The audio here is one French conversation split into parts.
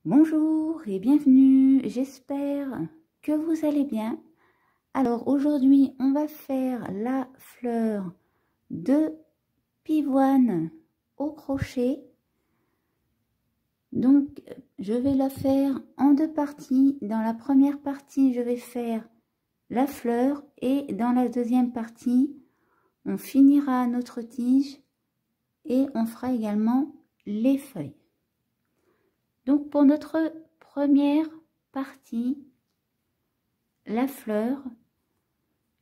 Bonjour et bienvenue, j'espère que vous allez bien. Alors aujourd'hui on va faire la fleur de pivoine au crochet. Donc je vais la faire en deux parties. Dans la première partie je vais faire la fleur et dans la deuxième partie on finira notre tige et on fera également les feuilles. Donc pour notre première partie, la fleur,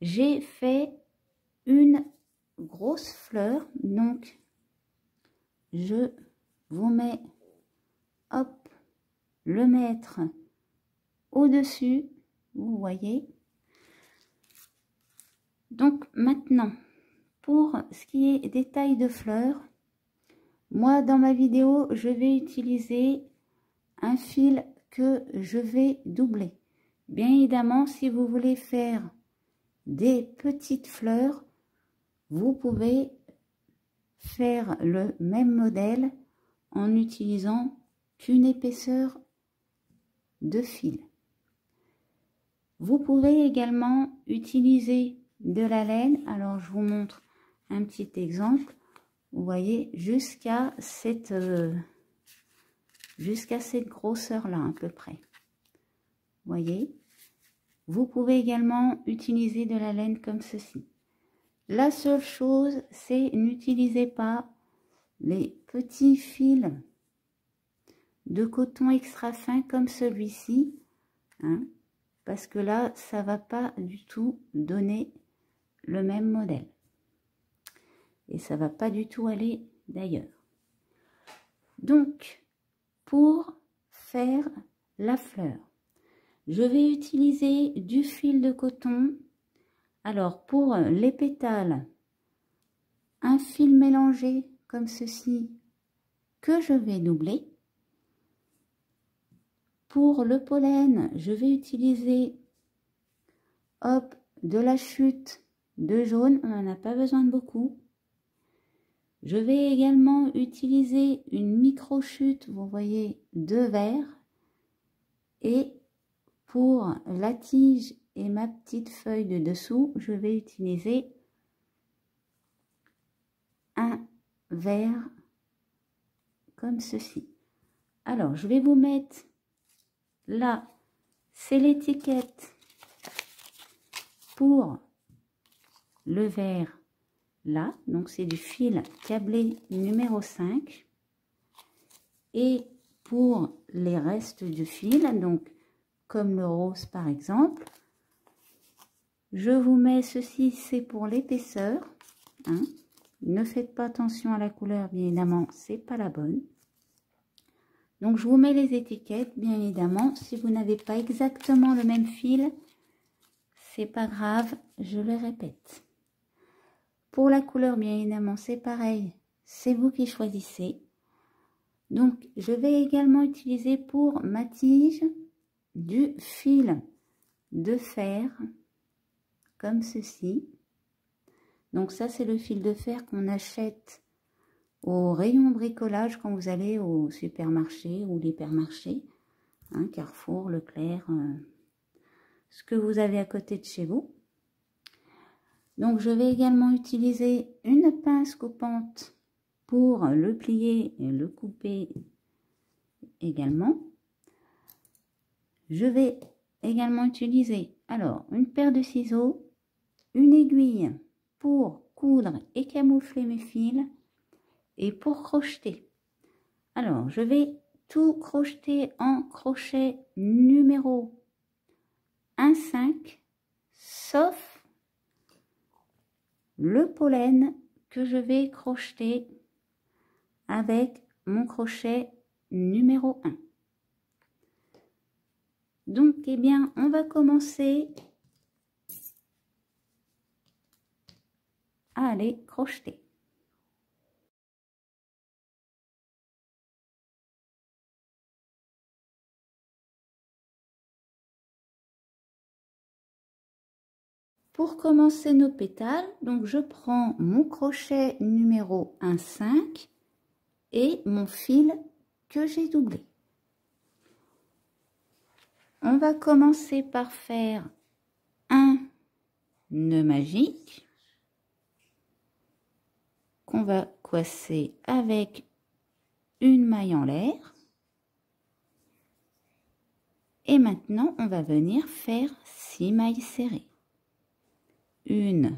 j'ai fait une grosse fleur. Donc je vous mets, hop, le mètre au-dessus, vous voyez. Donc maintenant, pour ce qui est des tailles de fleurs, moi dans ma vidéo, je vais utiliser un fil que je vais doubler. Bien évidemment, si vous voulez faire des petites fleurs, vous pouvez faire le même modèle en utilisant qu'une épaisseur de fil. Vous pouvez également utiliser de la laine. Alors je vous montre un petit exemple. Vous voyez jusqu'à cette grosseur là à peu près. Vous voyez, vous pouvez également utiliser de la laine comme ceci. La seule chose, c'est n'utilisez pas les petits fils de coton extra fin comme celui-ci, hein, parce que là ça va pas du tout donner le même modèle et ça va pas du tout aller d'ailleurs. Donc pour faire la fleur, je vais utiliser du fil de coton. Alors pour les pétales, un fil mélangé comme ceci que je vais doubler. Pour le pollen, je vais utiliser, hop, de la chute de jaune, on n'en a pas besoin de beaucoup. Je vais également utiliser une micro chute, vous voyez, de vert. Et pour la tige et ma petite feuille de dessous, je vais utiliser un vert comme ceci. Alors, je vais vous mettre là, c'est l'étiquette pour le vert là. Donc, c'est du fil câblé numéro 5. Et pour les restes du fil, donc comme le rose par exemple, je vous mets ceci, c'est pour l'épaisseur, hein. Ne faites pas attention à la couleur, bien évidemment, c'est pas la bonne. Donc je vous mets les étiquettes, bien évidemment. Si vous n'avez pas exactement le même fil, c'est pas grave, je le répète. Pour la couleur, bien évidemment, c'est pareil, c'est vous qui choisissez. Donc je vais également utiliser pour ma tige du fil de fer comme ceci. Donc ça, c'est le fil de fer qu'on achète au rayon bricolage quand vous allez au supermarché ou l'hypermarché, hein, Carrefour, Leclerc, ce que vous avez à côté de chez vous. Donc je vais également utiliser une pince coupante pour le plier et le couper également. Je vais également utiliser alors une paire de ciseaux, une aiguille pour coudre et camoufler mes fils et pour crocheter. Alors je vais tout crocheter en crochet numéro 1,5 sauf le pollen que je vais crocheter avec mon crochet numéro 1. Donc eh bien on va commencer à aller crocheter. Pour commencer nos pétales, donc je prends mon crochet numéro 1,5 et mon fil que j'ai doublé. on va commencer par faire un nœud magique qu'on va coincer avec une maille en l'air. Et maintenant, on va venir faire 6 mailles serrées. 1,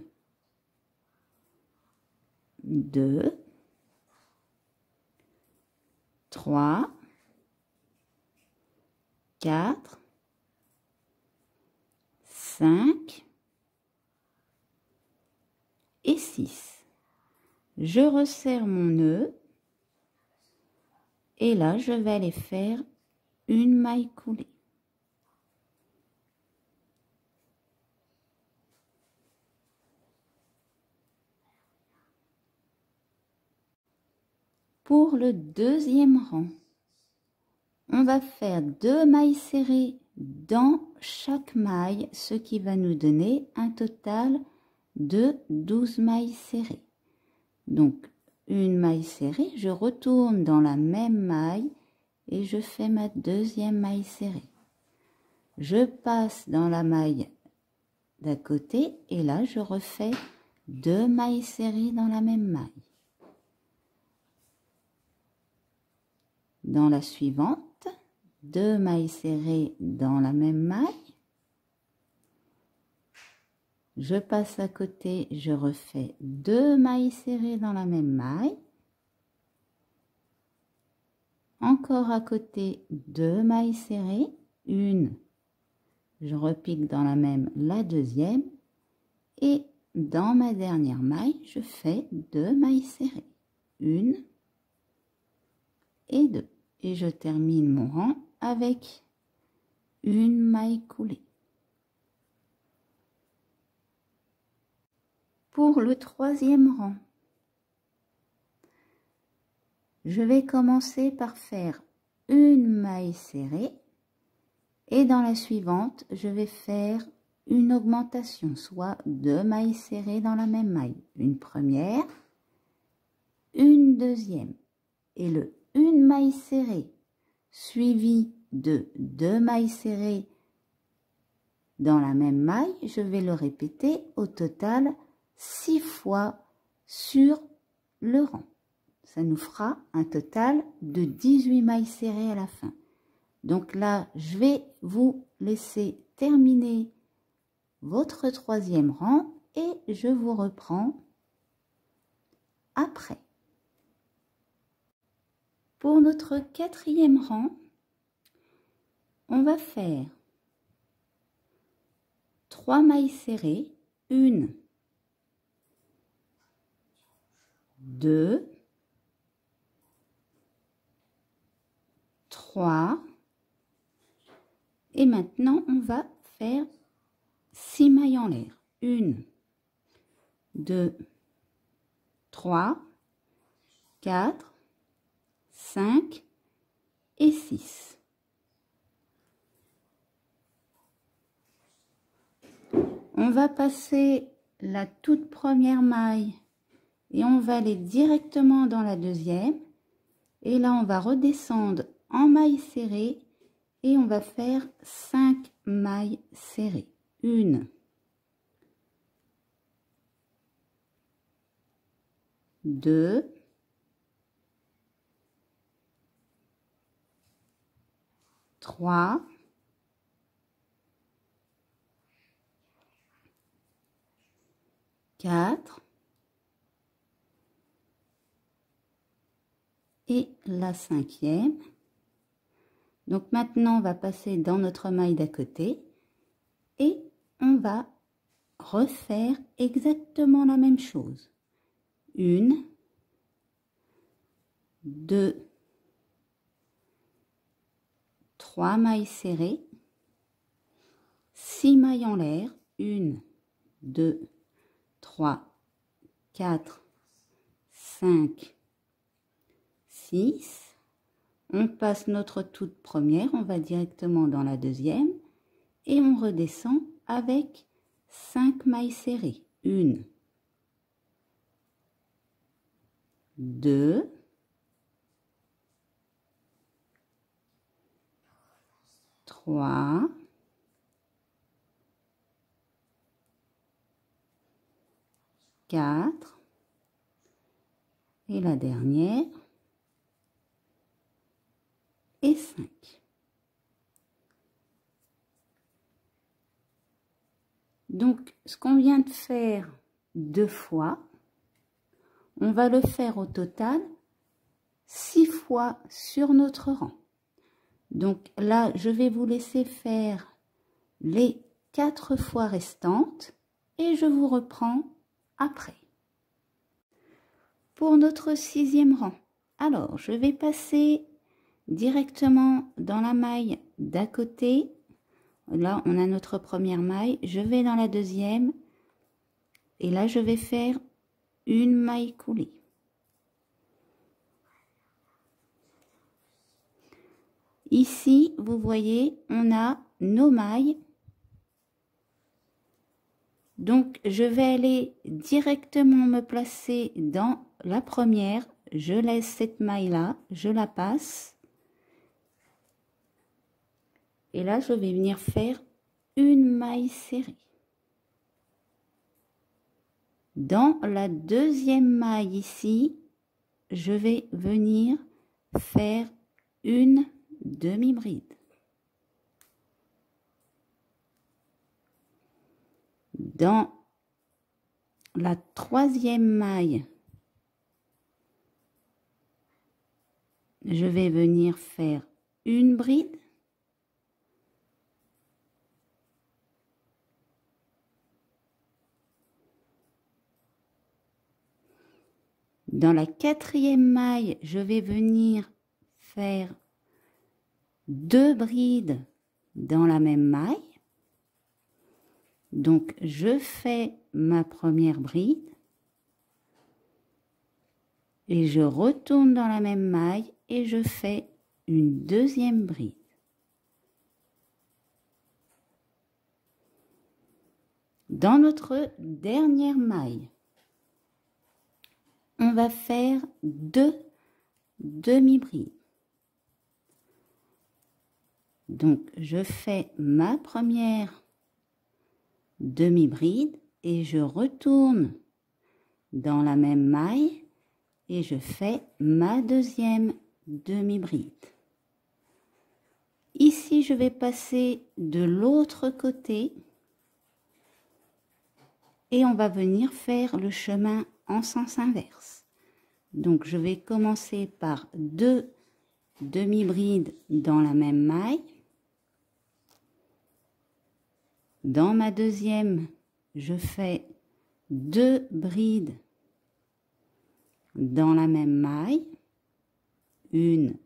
2, 3, 4, 5 et 6. Je resserre mon nœud et là, je vais aller faire une maille coulée. Pour le deuxième rang, on va faire 2 mailles serrées dans chaque maille, ce qui va nous donner un total de 12 mailles serrées. Donc, une maille serrée, je retourne dans la même maille et je fais ma deuxième maille serrée. Je passe dans la maille d'à côté et là, je refais 2 mailles serrées dans la même maille. Dans la suivante, 2 mailles serrées dans la même maille. Je passe à côté, je refais 2 mailles serrées dans la même maille. Encore à côté, 2 mailles serrées, une. Je repique dans la même, la deuxième. Et dans ma dernière maille, je fais 2 mailles serrées. 1 et 2. Et je termine mon rang avec une maille coulée. Pour le troisième rang, je vais commencer par faire une maille serrée et dans la suivante, je vais faire une augmentation, soit 2 mailles serrées dans la même maille. Une première, une deuxième et le une maille serrée suivie de 2 mailles serrées dans la même maille, je vais le répéter au total 6 fois sur le rang. Ça nous fera un total de 18 mailles serrées à la fin. Donc là, je vais vous laisser terminer votre troisième rang et je vous reprends après. Pour notre quatrième rang, on va faire 3 mailles serrées, 1, 2, 3 et maintenant on va faire 6 mailles en l'air. 1, 2, 3, 4, 5 et 6. On va passer la toute première maille et on va aller directement dans la deuxième. Et là, on va redescendre en maille serrée et on va faire 5 mailles serrées. 1, 2, 3, 4 et la cinquième. Donc maintenant, on va passer dans notre maille d'à côté et on va refaire exactement la même chose. 1, 2, 3 mailles serrées, 6 mailles en l'air, 1, 2, 3, 4, 5, 6. On passe notre toute première, on va directement dans la deuxième et on redescend avec 5 mailles serrées. 1, 2, 3, 3, 4 et la dernière et 5. Donc, ce qu'on vient de faire 2 fois, on va le faire au total 6 fois sur notre rang. Donc là, je vais vous laisser faire les 4 fois restantes et je vous reprends après. Pour notre 6e rang, alors je vais passer directement dans la maille d'à côté. Là, on a notre première maille. Je vais dans la deuxième et là, je vais faire une maille coulée. Ici, vous voyez, on a nos mailles. Donc, je vais aller directement me placer dans la première. Je laisse cette maille-là, je la passe. Et là, je vais venir faire une maille serrée. Dans la deuxième maille ici, je vais venir faire une demi-bride. Dans la troisième maille, je vais venir faire une bride. Dans la quatrième maille, je vais venir faire 2 brides dans la même maille. Donc, je fais ma première bride et je retourne dans la même maille et je fais une deuxième bride. Dans notre dernière maille, on va faire 2 demi-brides. Donc, je fais ma première demi-bride et je retourne dans la même maille et je fais ma deuxième demi-bride. Ici, je vais passer de l'autre côté et on va venir faire le chemin en sens inverse. Donc, je vais commencer par 2 demi-brides dans la même maille. Dans ma deuxième, je fais 2 brides dans la même maille. Une,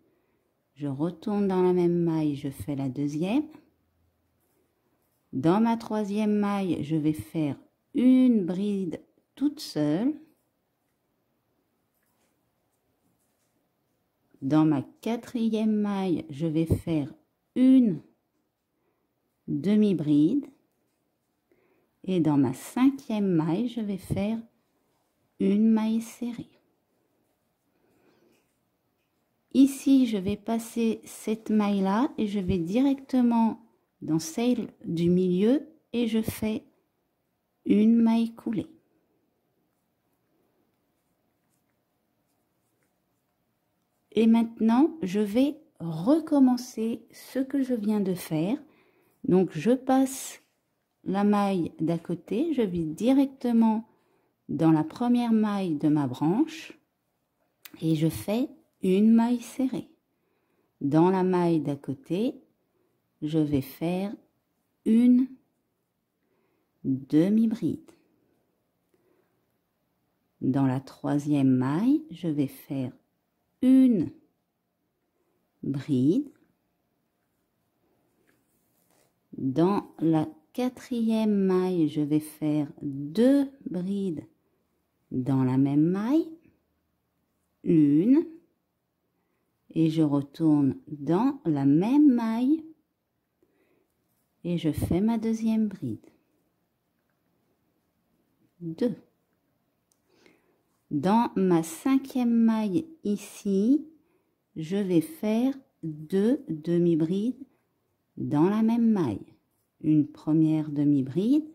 je retourne dans la même maille, je fais la deuxième. Dans ma troisième maille, je vais faire une bride toute seule. Dans ma quatrième maille, je vais faire une demi-bride. Et dans ma cinquième maille, je vais faire une maille serrée. Ici, je vais passer cette maille-là et je vais directement dans celle du milieu et je fais une maille coulée. Et maintenant, je vais recommencer ce que je viens de faire. Donc, je passe la maille d'à côté, je vais directement dans la première maille de ma branche et je fais une maille serrée. Dans la maille d'à côté, je vais faire une demi-bride. Dans la troisième maille, je vais faire une bride. Dans la quatrième maille, je vais faire 2 brides dans la même maille, une, et je retourne dans la même maille et je fais ma deuxième bride. 2. Dans ma cinquième maille ici, je vais faire 2 demi-brides dans la même maille, une première demi-bride,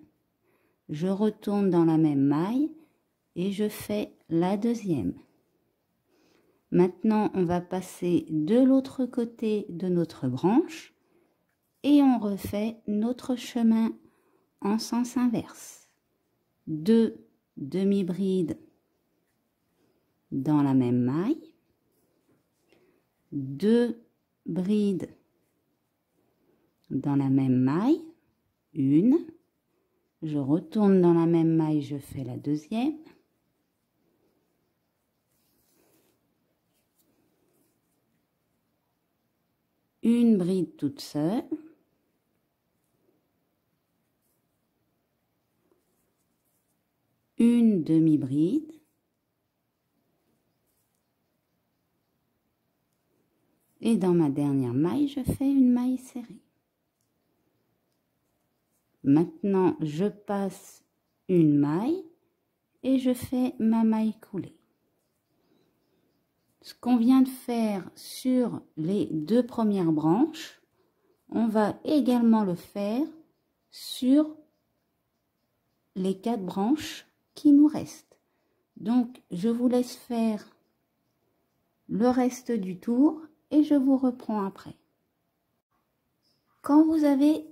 je retourne dans la même maille et je fais la deuxième. Maintenant, on va passer de l'autre côté de notre branche et on refait notre chemin en sens inverse. 2 demi-brides dans la même maille, 2 brides dans la même maille, une, je retourne dans la même maille, je fais la deuxième, une bride toute seule, une demi-bride, et dans ma dernière maille, je fais une maille serrée. Maintenant, je passe une maille et je fais ma maille coulée. Ce qu'on vient de faire sur les 2 premières branches, on va également le faire sur les 4 branches qui nous restent. Donc, je vous laisse faire le reste du tour et je vous reprends après. Quand vous avez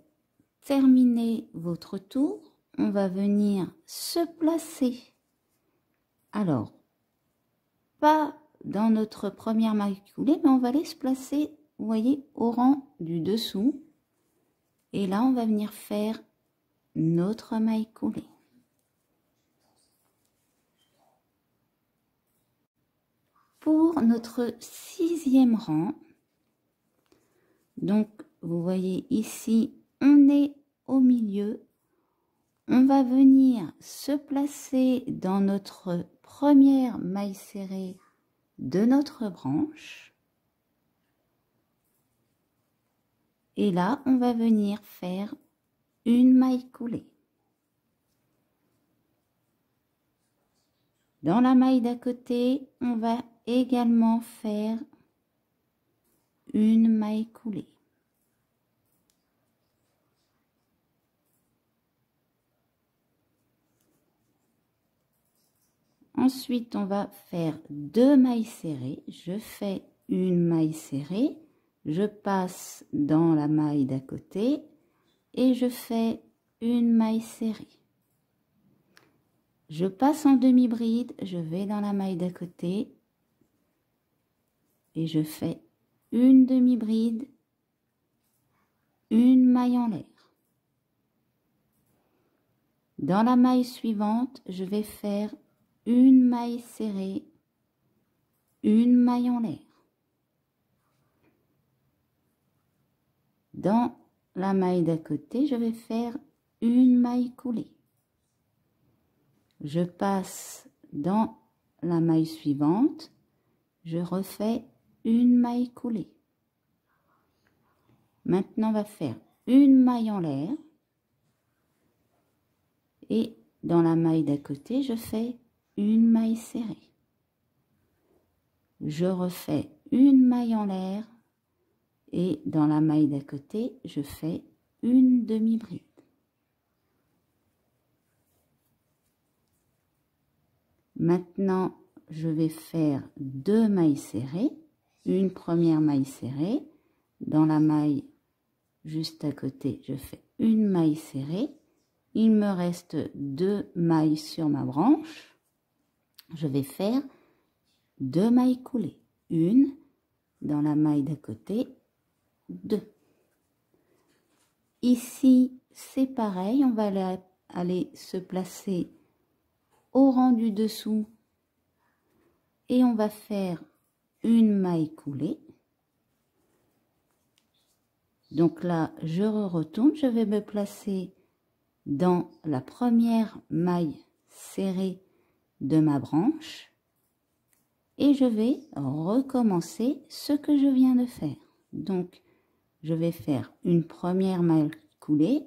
terminé votre tour, on va venir se placer. Alors, pas dans notre première maille coulée, mais on va aller se placer, vous voyez, au rang du dessous. Et là, on va venir faire notre maille coulée. Pour notre 6e rang, donc vous voyez ici, on est au milieu. On va venir se placer dans notre première maille serrée de notre branche. Et là, on va venir faire une maille coulée. Dans la maille d'à côté, on va également faire une maille coulée. Ensuite, on va faire 2 mailles serrées. Je fais une maille serrée, je passe dans la maille d'à côté et je fais une maille serrée. Je passe en demi-bride, je vais dans la maille d'à côté et je fais une demi-bride, une maille en l'air. Dans la maille suivante, je vais faire une maille serrée, une maille en l'air. Dans la maille d'à côté, je vais faire une maille coulée. Je passe dans la maille suivante, je refais une maille coulée. Maintenant, on va faire une maille en l'air et dans la maille d'à côté, je fais une maille serrée. Je refais une maille en l'air et dans la maille d'à côté, je fais une demi-bride. Maintenant, je vais faire 2 mailles serrées, une première maille serrée, dans la maille juste à côté, je fais une maille serrée, il me reste 2 mailles sur ma branche, je vais faire 2 mailles coulées, une dans la maille d'à côté, 2. Ici, c'est pareil, on va aller se placer au rang du dessous et on va faire une maille coulée. Donc là, je retourne, je vais me placer dans la première maille serrée de ma branche et je vais recommencer ce que je viens de faire. Donc, je vais faire une première maille coulée.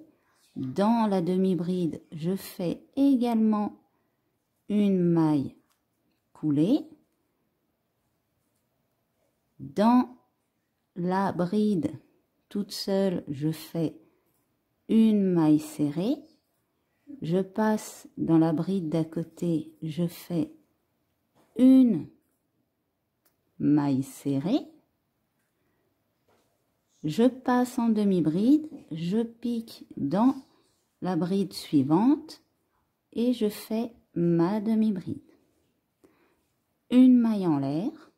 Dans la demi-bride, je fais également une maille coulée. Dans la bride toute seule, je fais une maille serrée. Je passe dans la bride d'à côté, je fais une maille serrée. Je passe en demi-bride, je pique dans la bride suivante et je fais ma demi-bride. Une maille en l'air,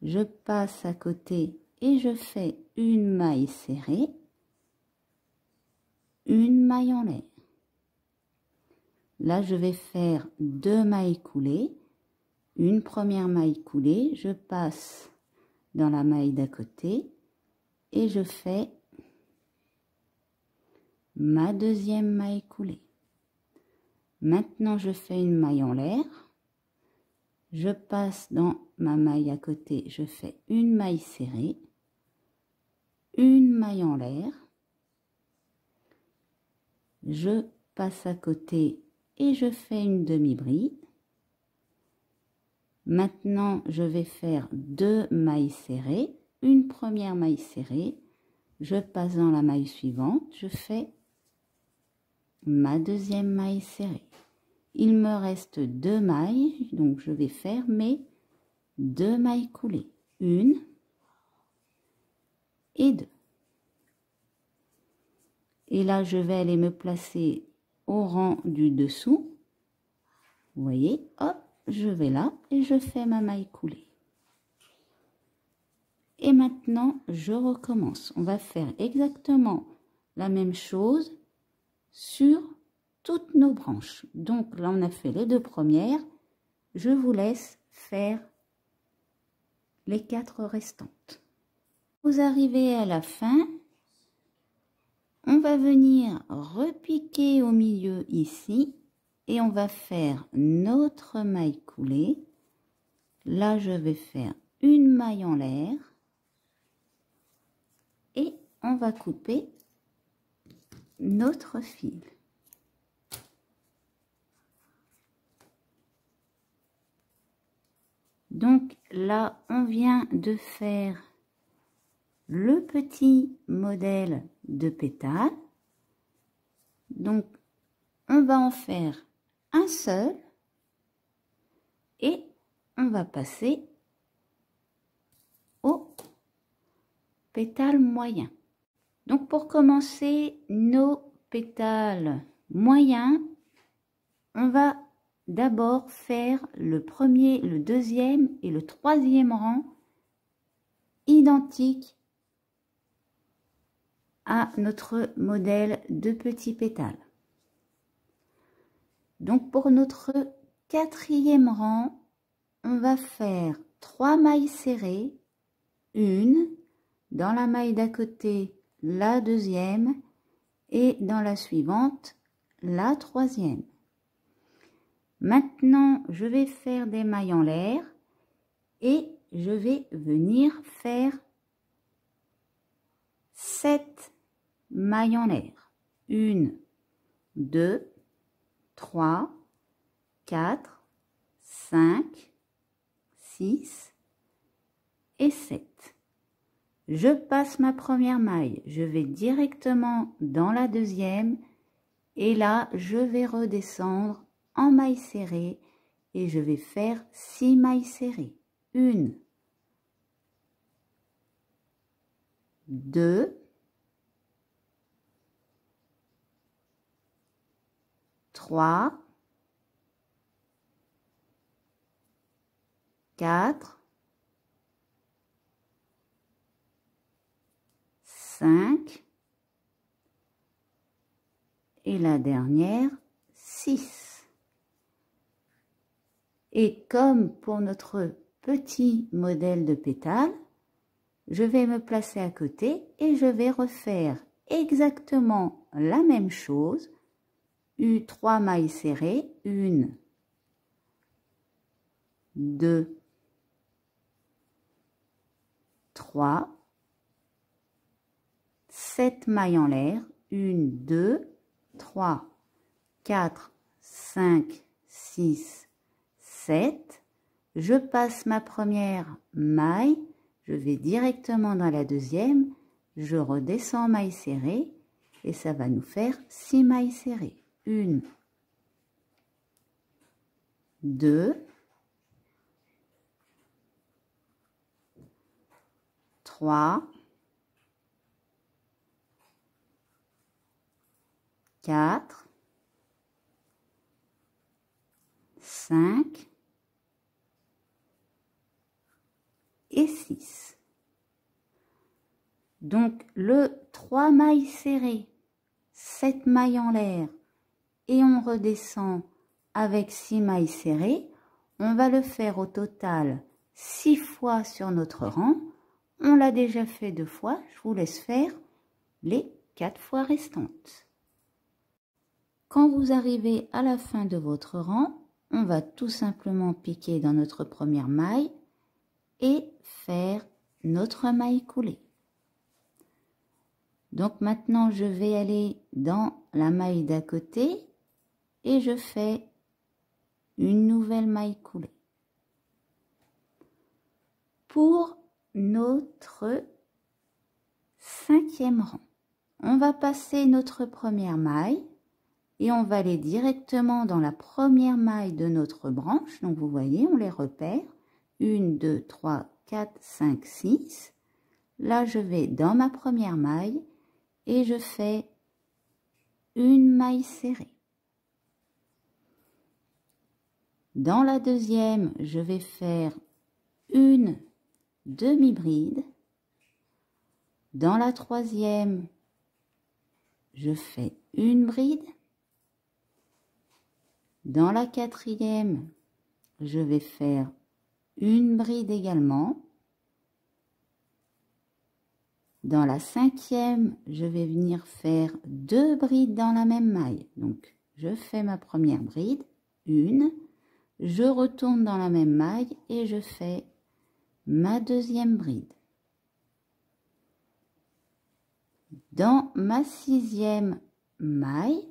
je passe à côté et je fais une maille serrée, une maille en l'air. Là, je vais faire 2 mailles coulées. Une première maille coulée, je passe dans la maille d'à côté et je fais ma deuxième maille coulée. Maintenant, je fais une maille en l'air. Je passe dans ma maille à côté, je fais une maille serrée, une maille en l'air. Je passe à côté et je fais une demi-bride. Maintenant, je vais faire 2 mailles serrées, une première maille serrée, je passe dans la maille suivante, je fais ma deuxième maille serrée. Il me reste 2 mailles, donc je vais faire mes 2 mailles coulées, 1 et 2. Et là, je vais aller me placer au rang du dessous. Vous voyez, hop, je vais là et je fais ma maille coulée. Et maintenant, je recommence. On va faire exactement la même chose sur toutes nos branches. Donc là, on a fait les 2 premières. Je vous laisse faire les 4 restantes. Vous arrivez à la fin. On va venir repiquer au milieu ici et on va faire notre maille coulée. Là, je vais faire une maille en l'air et on va couper notre fil. Donc là, on vient de faire le petit modèle de pétale. Donc, on va en faire un seul et on va passer au pétale moyen. Donc, pour commencer nos pétales moyens, on va d'abord faire le premier, le deuxième et le troisième rang identiques à notre modèle de petit pétale. Donc pour notre 4e rang, on va faire 3 mailles serrées, une dans la maille d'à côté, la deuxième et dans la suivante, la troisième. Maintenant, je vais faire des mailles en l'air et je vais venir faire 7 mailles en l'air. 1, 2, 3, 4, 5, 6 et 7. Je passe ma première maille, je vais directement dans la deuxième et là, je vais redescendre en maille serrée et je vais faire 6 mailles serrées. 1, 2, 3, 4, 5 et la dernière 6. Et comme pour notre petit modèle de pétale, je vais me placer à côté et je vais refaire exactement la même chose. 3 mailles serrées, 1, 2, 3, 7 mailles en l'air, 1, 2, 3, 4, 5, 6, 7. Je passe ma première maille, je vais directement dans la deuxième, je redescends en maille serrée et ça va nous faire 6 mailles serrées. 1, 2, 3, 4, 5 et 6. Donc le 3 mailles serrées, 7 mailles en l'air et on redescend avec 6 mailles serrées. On va le faire au total 6 fois sur notre rang. On l'a déjà fait 2 fois, je vous laisse faire les 4 fois restantes. Quand vous arrivez à la fin de votre rang, on va tout simplement piquer dans notre première maille et faire notre maille coulée. Donc maintenant, je vais aller dans la maille d'à côté et je fais une nouvelle maille coulée. Pour notre 5e rang, on va passer notre première maille et on va aller directement dans la première maille de notre branche. Donc vous voyez, on les repère. 1, 2, 3, 4, 5, 6. Là, je vais dans ma première maille et je fais une maille serrée. Dans la deuxième, je vais faire une demi-bride. Dans la troisième, je fais une bride. Dans la quatrième, je vais faire une bride également. Dans la cinquième, je vais venir faire 2 brides dans la même maille. Donc, je fais ma première bride, une, je retourne dans la même maille et je fais ma deuxième bride. Dans ma 6e maille,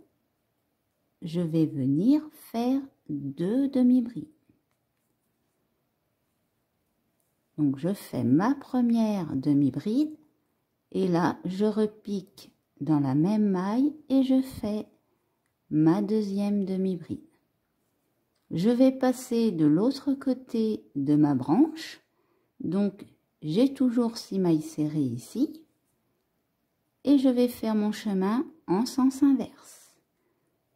je vais venir faire 2 demi-brides. Donc, je fais ma première demi-bride et là, je repique dans la même maille et je fais ma deuxième demi-bride. Je vais passer de l'autre côté de ma branche. Donc, j'ai toujours 6 mailles serrées ici. Et je vais faire mon chemin en sens inverse.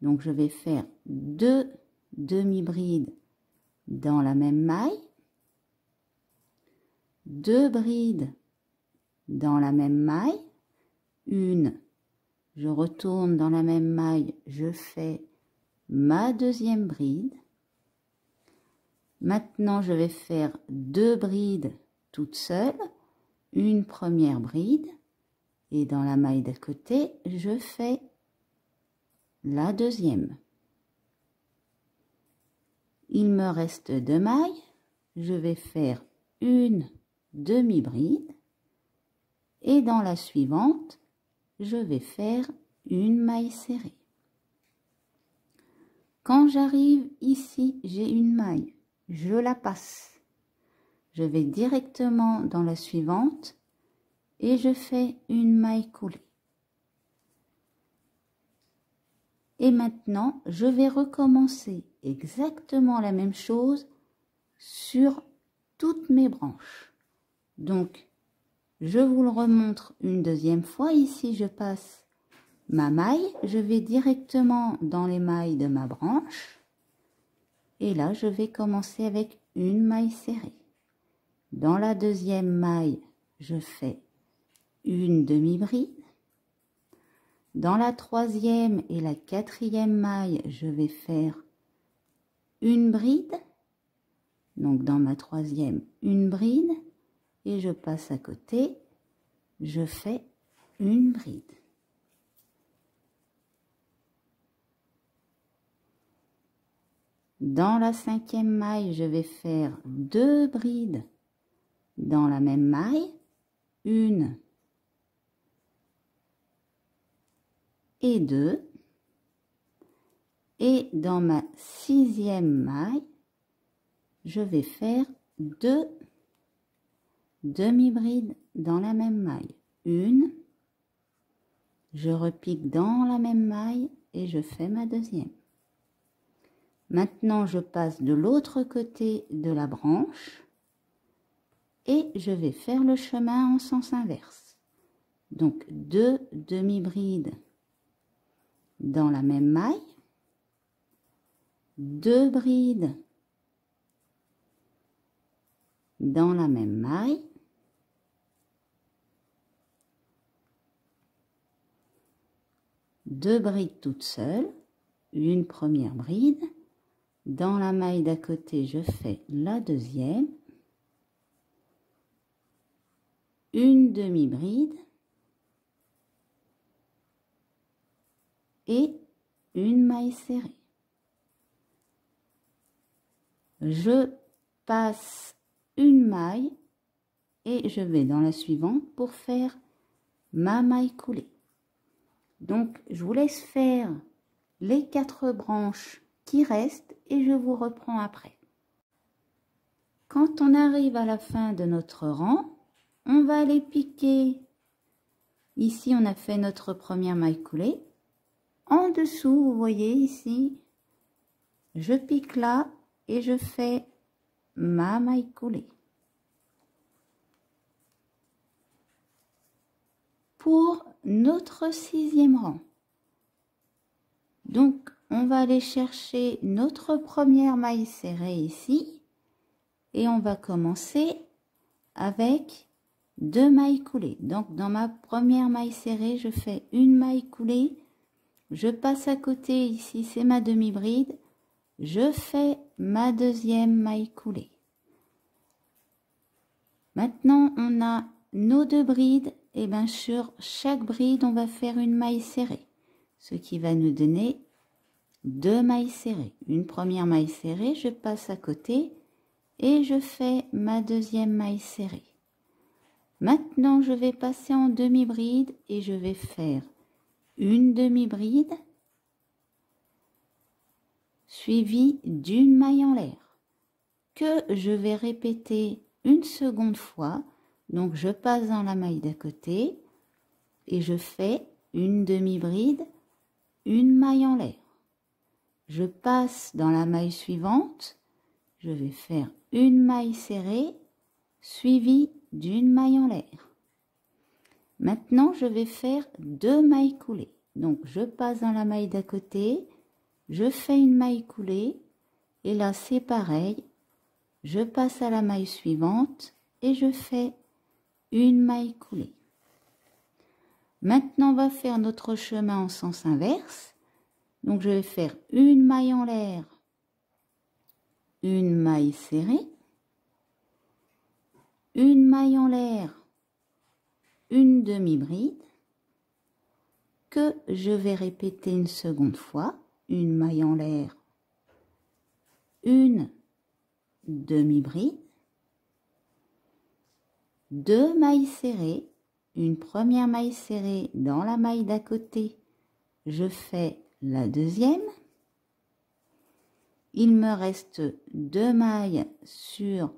Donc, je vais faire 2 demi-brides dans la même maille. 2 brides dans la même maille. Une, je retourne dans la même maille, je fais ma deuxième bride. Maintenant, je vais faire 2 brides toutes seules, une première bride, et dans la maille d'à côté, je fais la deuxième. Il me reste 2 mailles, je vais faire une demi-bride, et dans la suivante, je vais faire une maille serrée. Quand j'arrive ici, j'ai une maille. Je la passe. Je vais directement dans la suivante et je fais une maille coulée. Et maintenant, je vais recommencer exactement la même chose sur toutes mes branches. Donc, je vous le remontre une deuxième fois. Ici, je passe ma maille. Je vais directement dans les mailles de ma branche. Et là, je vais commencer avec une maille serrée. Dans la deuxième maille, je fais une demi-bride. Dans la troisième et la quatrième maille, je vais faire une bride. Donc, dans ma troisième, une bride. Et je passe à côté, je fais une bride. Dans la 5e maille, je vais faire 2 brides dans la même maille, une et 2. Et dans ma 6e maille, je vais faire 2 demi-brides dans la même maille, une je repique dans la même maille et je fais ma deuxième. Maintenant, je passe de l'autre côté de la branche et je vais faire le chemin en sens inverse. Donc, 2 demi-brides dans la même maille, 2 brides dans la même maille, deux brides toutes seules, une première bride, dans la maille d'à côté je fais la deuxième, une demi-bride et une maille serrée. Je passe une maille et je vais dans la suivante pour faire ma maille coulée. Donc je vous laisse faire les 4 branches qui restent et je vous reprends après. Quand on arrive à la fin de notre rang, on va aller piquer. Ici on a fait notre première maille coulée. En dessous, vous voyez ici, je pique là et je fais ma maille coulée. Pour notre 6e rang. Donc, on va aller chercher notre première maille serrée ici et on va commencer avec 2 mailles coulées. Donc, dans ma première maille serrée, je fais une maille coulée, je passe à côté, ici c'est ma demi-bride, je fais ma deuxième maille coulée. Maintenant, on a nos 2 brides et bien sur chaque bride, on va faire une maille serrée, ce qui va nous donner 2 mailles serrées. Une première maille serrée, je passe à côté et je fais ma deuxième maille serrée. Maintenant, je vais passer en demi-bride et je vais faire une demi-bride suivie d'une maille en l'air que je vais répéter une seconde fois. Donc, je passe dans la maille d'à côté et je fais une demi-bride, une maille en l'air. Je passe dans la maille suivante, je vais faire une maille serrée suivie d'une maille en l'air. Maintenant, je vais faire 2 mailles coulées. Donc, je passe dans la maille d'à côté, je fais une maille coulée et là, c'est pareil. Je passe à la maille suivante et je fais une maille coulée. Maintenant, on va faire notre chemin en sens inverse. Donc, je vais faire une maille en l'air, une maille serrée, une maille en l'air, une demi-bride, que je vais répéter une seconde fois, une maille en l'air, une demi-bride, 2 mailles serrées, une première maille serrée dans la maille d'à côté, je fais la deuxième. Il me reste 2 mailles sur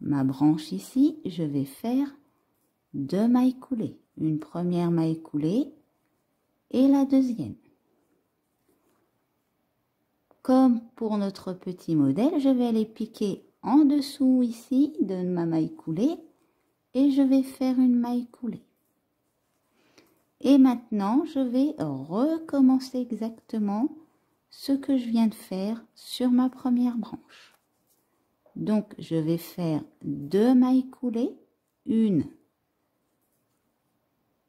ma branche ici, je vais faire 2 mailles coulées, une première maille coulée et la deuxième. Comme pour notre petit modèle, je vais aller piquer en dessous ici de ma maille coulée et je vais faire une maille coulée. Et maintenant, je vais recommencer exactement ce que je viens de faire sur ma première branche. Donc, je vais faire 2 mailles coulées, 1,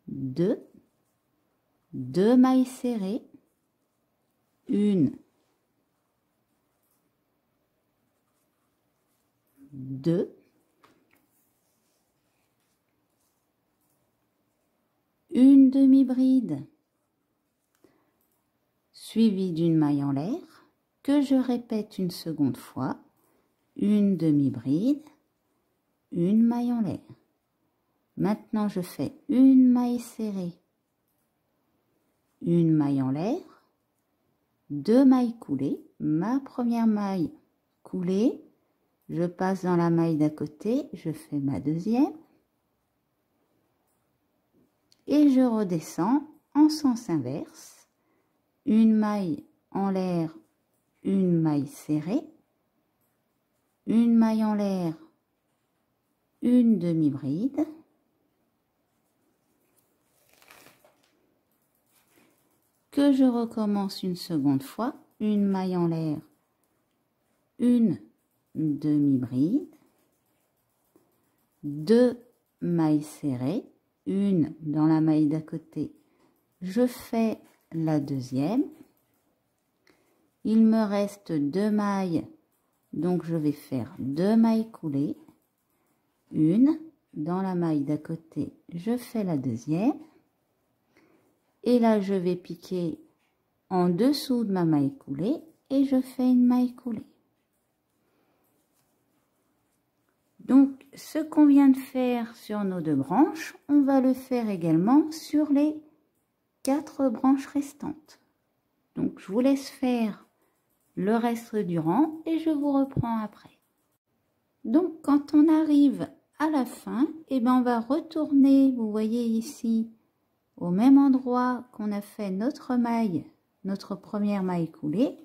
2, 2 mailles serrées, 1, 2, une demi-bride suivie d'une maille en l'air que je répète une seconde fois, une demi-bride, une maille en l'air. Maintenant, je fais une maille serrée, une maille en l'air, 2 mailles coulées, ma première maille coulée, je passe dans la maille d'à côté, je fais ma deuxième et je redescends en sens inverse, une maille en l'air, une maille serrée, une maille en l'air, une demi-bride, que je recommence une seconde fois, une maille en l'air, une demi-bride, deux mailles serrées, une dans la maille d'à côté, je fais la deuxième, il me reste deux mailles, donc je vais faire deux mailles coulées, une dans la maille d'à côté, je fais la deuxième, et là je vais piquer en dessous de ma maille coulée et je fais une maille coulée. Donc ce qu'on vient de faire sur nos deux branches, on va le faire également sur les 4 branches restantes. Donc je vous laisse faire le reste du rang et je vous reprends après. Donc quand on arrive à la fin, et ben on va retourner, vous voyez ici, au même endroit qu'on a fait notre maille, notre première maille coulée,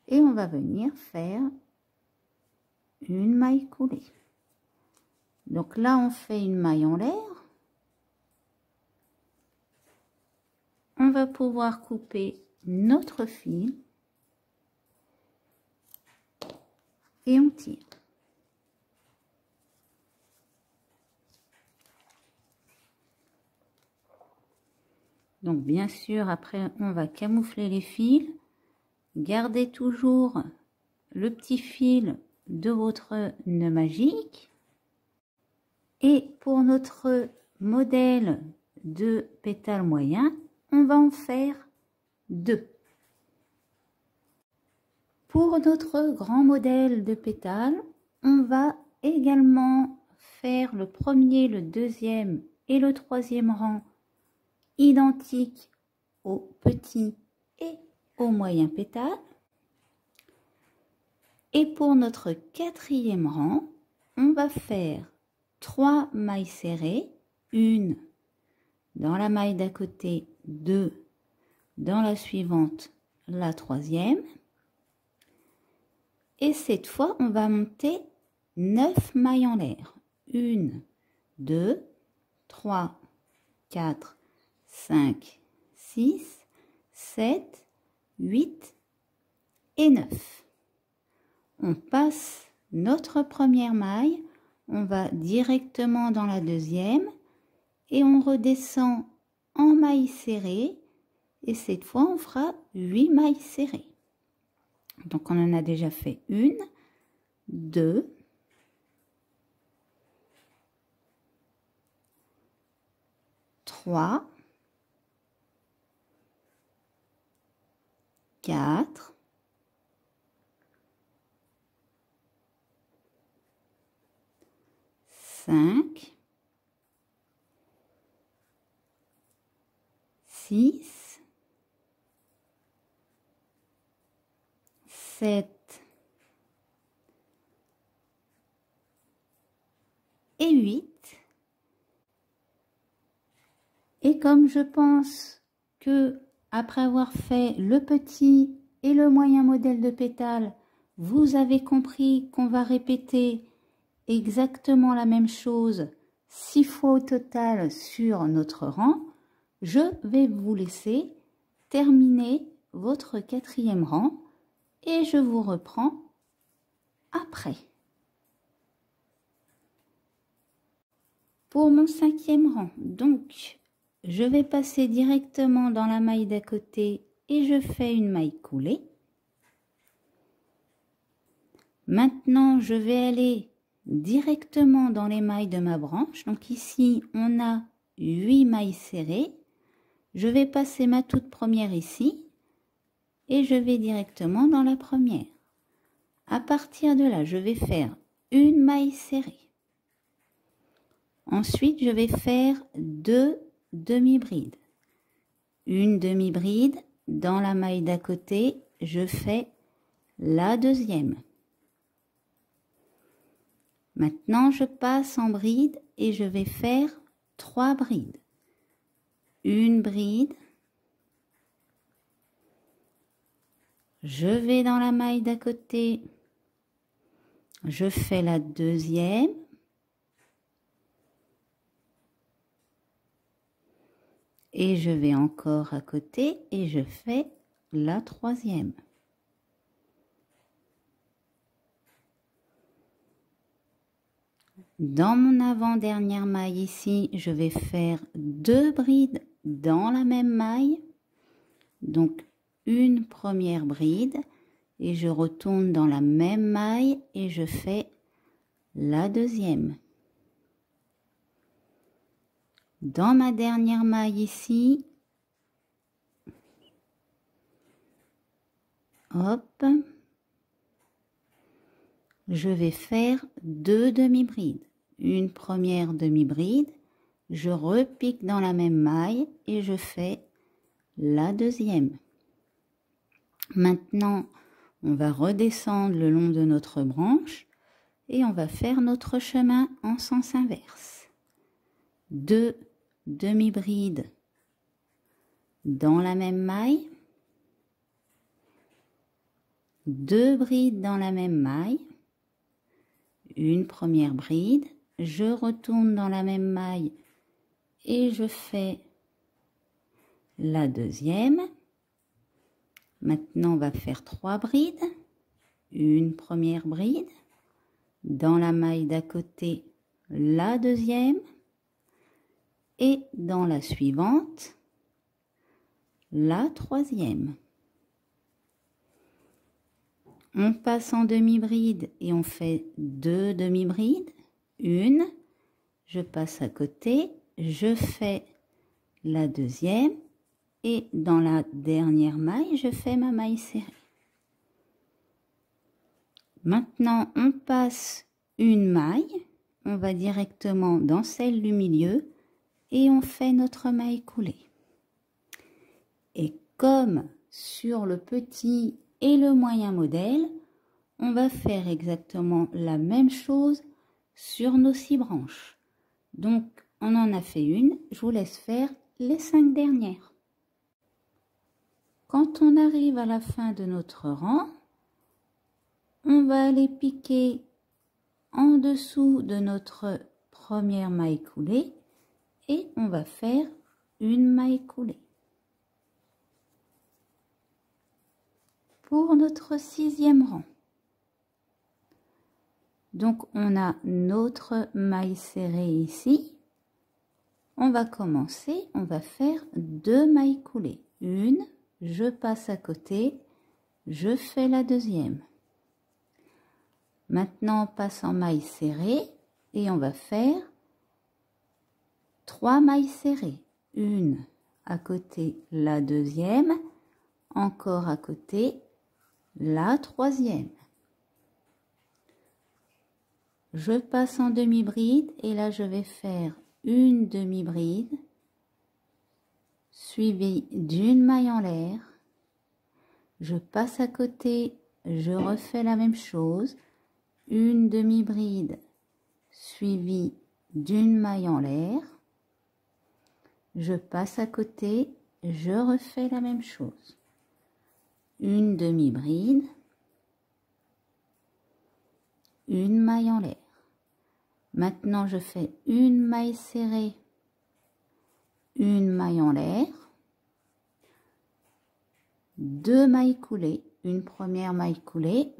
et on va venir faire une maille coulée. Donc là on fait une maille en l'air, on va pouvoir couper notre fil et on tire. Donc bien sûr après on va camoufler les fils, gardez toujours le petit fil de votre nœud magique, et pour notre modèle de pétale moyen, on va en faire 2. Pour notre grand modèle de pétale, on va également faire le premier, le deuxième et le troisième rang identiques au petit et au moyen pétale. Et pour notre quatrième rang, on va faire 3 mailles serrées, une dans la maille d'à côté, 2 dans la suivante, la troisième. Et cette fois, on va monter 9 mailles en l'air. 1, 2, 3, 4, 5, 6, 7, 8 et 9. On passe notre première maille, on va directement dans la deuxième et on redescend en maille serrée, et cette fois on fera 8 mailles serrées. Donc on en a déjà fait 1, 2, 3, 4, 5, 6, 7 et 8. Et comme je pense que après avoir fait le petit et le moyen modèle de pétale, vous avez compris qu'on va répéter exactement la même chose 6 fois au total sur notre rang, je vais vous laisser terminer votre quatrième rang et je vous reprends après. Pour mon cinquième rang, donc, je vais passer directement dans la maille d'à côté et je fais une maille coulée. Maintenant, je vais aller directement dans les mailles de ma branche. Donc ici, on a 8 mailles serrées. Je vais passer ma toute première ici et je vais directement dans la première. À partir de là, je vais faire une maille serrée. Ensuite, je vais faire 2 demi-brides. Une demi-bride, dans la maille d'à côté, je fais la deuxième. Maintenant, je passe en bride et je vais faire 3 brides. une bride, je vais dans la maille d'à côté, je fais la deuxième, et je vais encore à côté et je fais la troisième. Dans mon avant-dernière maille ici, je vais faire 2 brides dans la même maille. Donc une première bride et je retourne dans la même maille et je fais la deuxième. Dans ma dernière maille ici, hop, je vais faire 2 demi-brides. Une première demi-bride, je repique dans la même maille et je fais la deuxième. Maintenant, on va redescendre le long de notre branche et on va faire notre chemin en sens inverse. 2 demi-brides dans la même maille, 2 brides dans la même maille, une première bride, je retourne dans la même maille et je fais la deuxième. Maintenant, on va faire 3 brides, une première bride, dans la maille d'à côté, la deuxième, et dans la suivante, la troisième. On passe en demi-bride et on fait 2 demi-brides, une, je passe à côté, je fais la deuxième, et dans la dernière maille, je fais ma maille serrée. Maintenant, on passe une maille, on va directement dans celle du milieu et on fait notre maille coulée. Et comme sur le petit et le moyen modèle, on va faire exactement la même chose sur nos 6 branches. Donc, on en a fait une, je vous laisse faire les 5 dernières. Quand on arrive à la fin de notre rang, on va aller piquer en dessous de notre première maille coulée et on va faire une maille coulée. Pour notre 6e rang. Donc on a notre maille serrée ici. On va commencer, on va faire 2 mailles coulées. Une, je passe à côté, je fais la deuxième. Maintenant, on passe en maille serrée et on va faire 3 mailles serrées. Une à côté, la deuxième, encore à côté, la troisième. Je passe en demi-bride et là, je vais faire une demi-bride suivie d'une maille en l'air. Je passe à côté, je refais la même chose. Une demi-bride suivie d'une maille en l'air. Je passe à côté, je refais la même chose. Une demi-bride, une maille en l'air. Maintenant, je fais une maille serrée, une maille en l'air, 2 mailles coulées, une première maille coulée.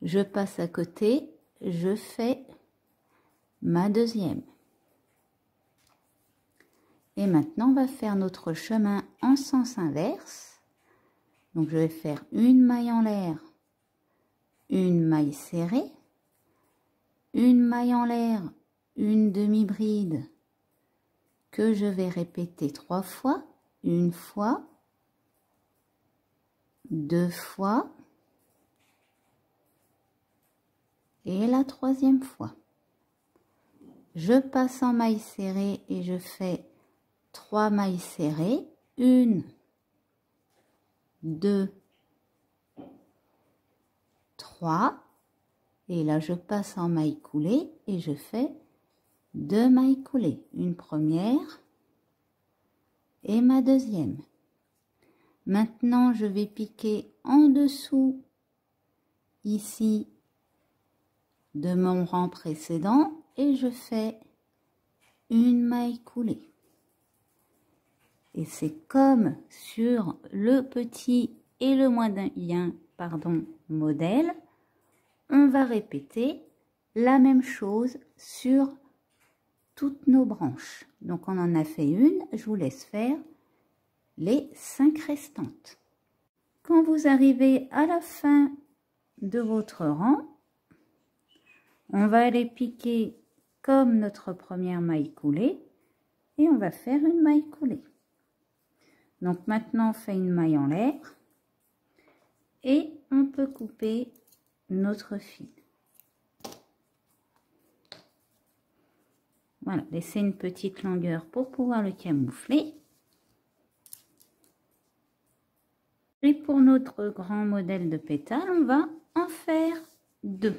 Je passe à côté, je fais ma deuxième. Et maintenant, on va faire notre chemin en sens inverse. Donc, je vais faire une maille en l'air, une maille serrée, une maille en l'air, une demi-bride que je vais répéter 3 fois, une fois, 2 fois, et la 3e fois. Je passe en maille serrée et je fais 3 mailles serrées, 1, 2, 3, et là je passe en maille coulée et je fais 2 mailles coulées, une première, et ma deuxième. Maintenant, je vais piquer en dessous, ici, de mon rang précédent et je fais une maille coulée. Et c'est comme sur le petit et le moyen, modèle, on va répéter la même chose sur toutes nos branches. Donc on en a fait une, je vous laisse faire les 5 restantes. Quand vous arrivez à la fin de votre rang, on va aller piquer comme notre première maille coulée et on va faire une maille coulée. Donc maintenant on fait une maille en l'air et on peut couper notre fil. Voilà, laissez une petite longueur pour pouvoir le camoufler. Et pour notre grand modèle de pétale, on va en faire 2.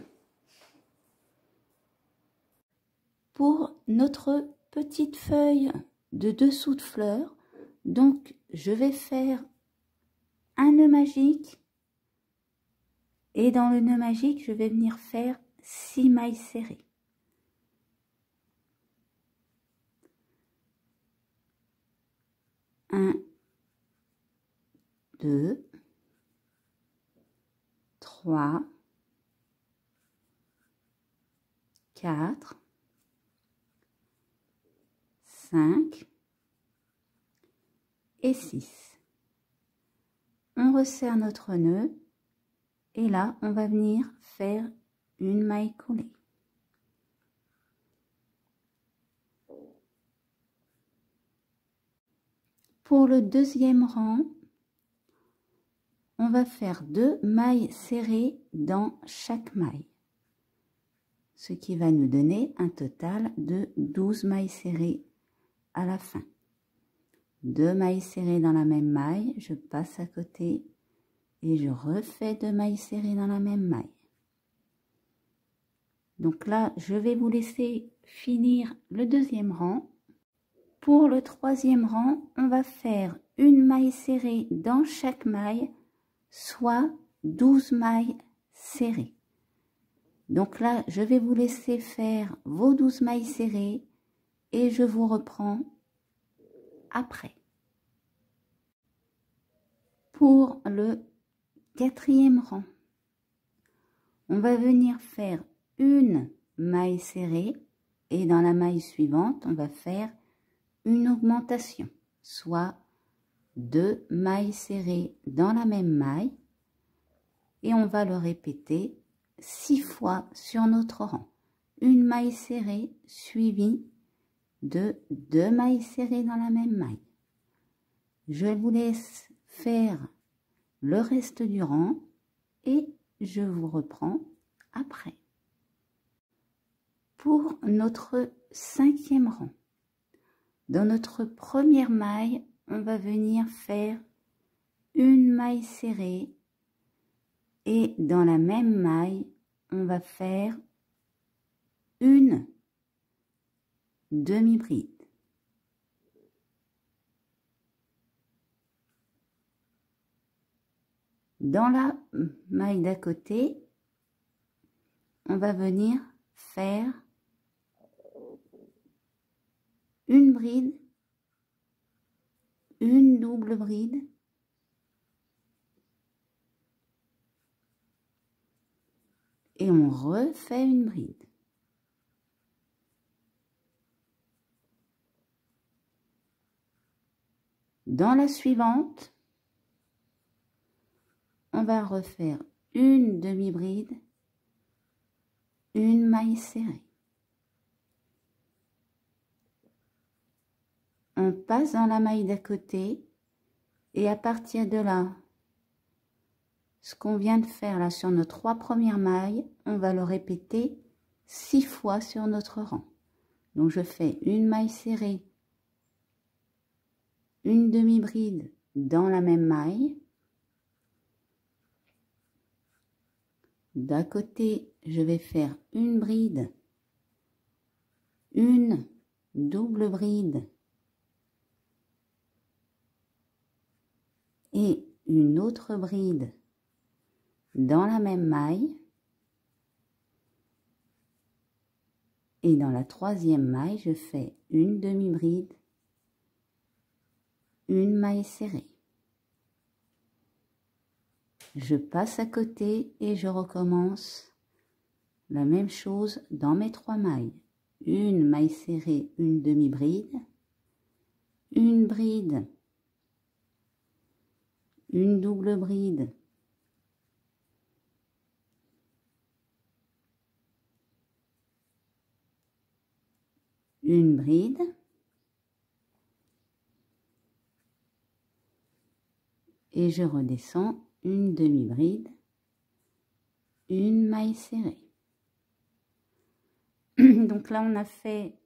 Pour notre petite feuille de dessous de fleur, donc je vais faire un nœud magique et dans le nœud magique, je vais venir faire 6 mailles serrées. 1, 2, 3, 4, 5 et 6. On resserre notre nœud et là, on va venir faire une maille coulée. Pour le deuxième rang, on va faire 2 mailles serrées dans chaque maille, ce qui va nous donner un total de 12 mailles serrées à la fin. 2 mailles serrées dans la même maille, je passe à côté et je refais 2 mailles serrées dans la même maille. Donc là, je vais vous laisser finir le deuxième rang. Pour le troisième rang, on va faire une maille serrée dans chaque maille, soit 12 mailles serrées. Donc là, je vais vous laisser faire vos 12 mailles serrées et je vous reprends après. Pour le quatrième rang, on va venir faire une maille serrée et dans la maille suivante, on va faire une augmentation, soit 2 mailles serrées dans la même maille et on va le répéter 6 fois sur notre rang. Une maille serrée suivie de 2 mailles serrées dans la même maille. Je vous laisse faire le reste du rang et je vous reprends après. Pour notre cinquième rang, dans notre première maille, on va venir faire une maille serrée et dans la même maille, on va faire une demi-bride. Dans la maille d'à côté, on va venir faire une bride, une double bride et on refait une bride. Dans la suivante, on va refaire une demi-bride, une maille serrée. On passe dans la maille d'à côté et à partir de là, ce qu'on vient de faire là sur nos 3 premières mailles, on va le répéter 6 fois sur notre rang. Donc je fais une maille serrée, une demi-bride dans la même maille. D'à côté, je vais faire une bride, une double bride et une autre bride dans la même maille. Et dans la troisième maille, je fais une demi-bride, une maille serrée. Je passe à côté et je recommence la même chose dans mes 3 mailles. Une maille serrée, une demi-bride, une bride, une double bride, une bride, et je redescends une demi-bride, une maille serrée. Donc là, on a fait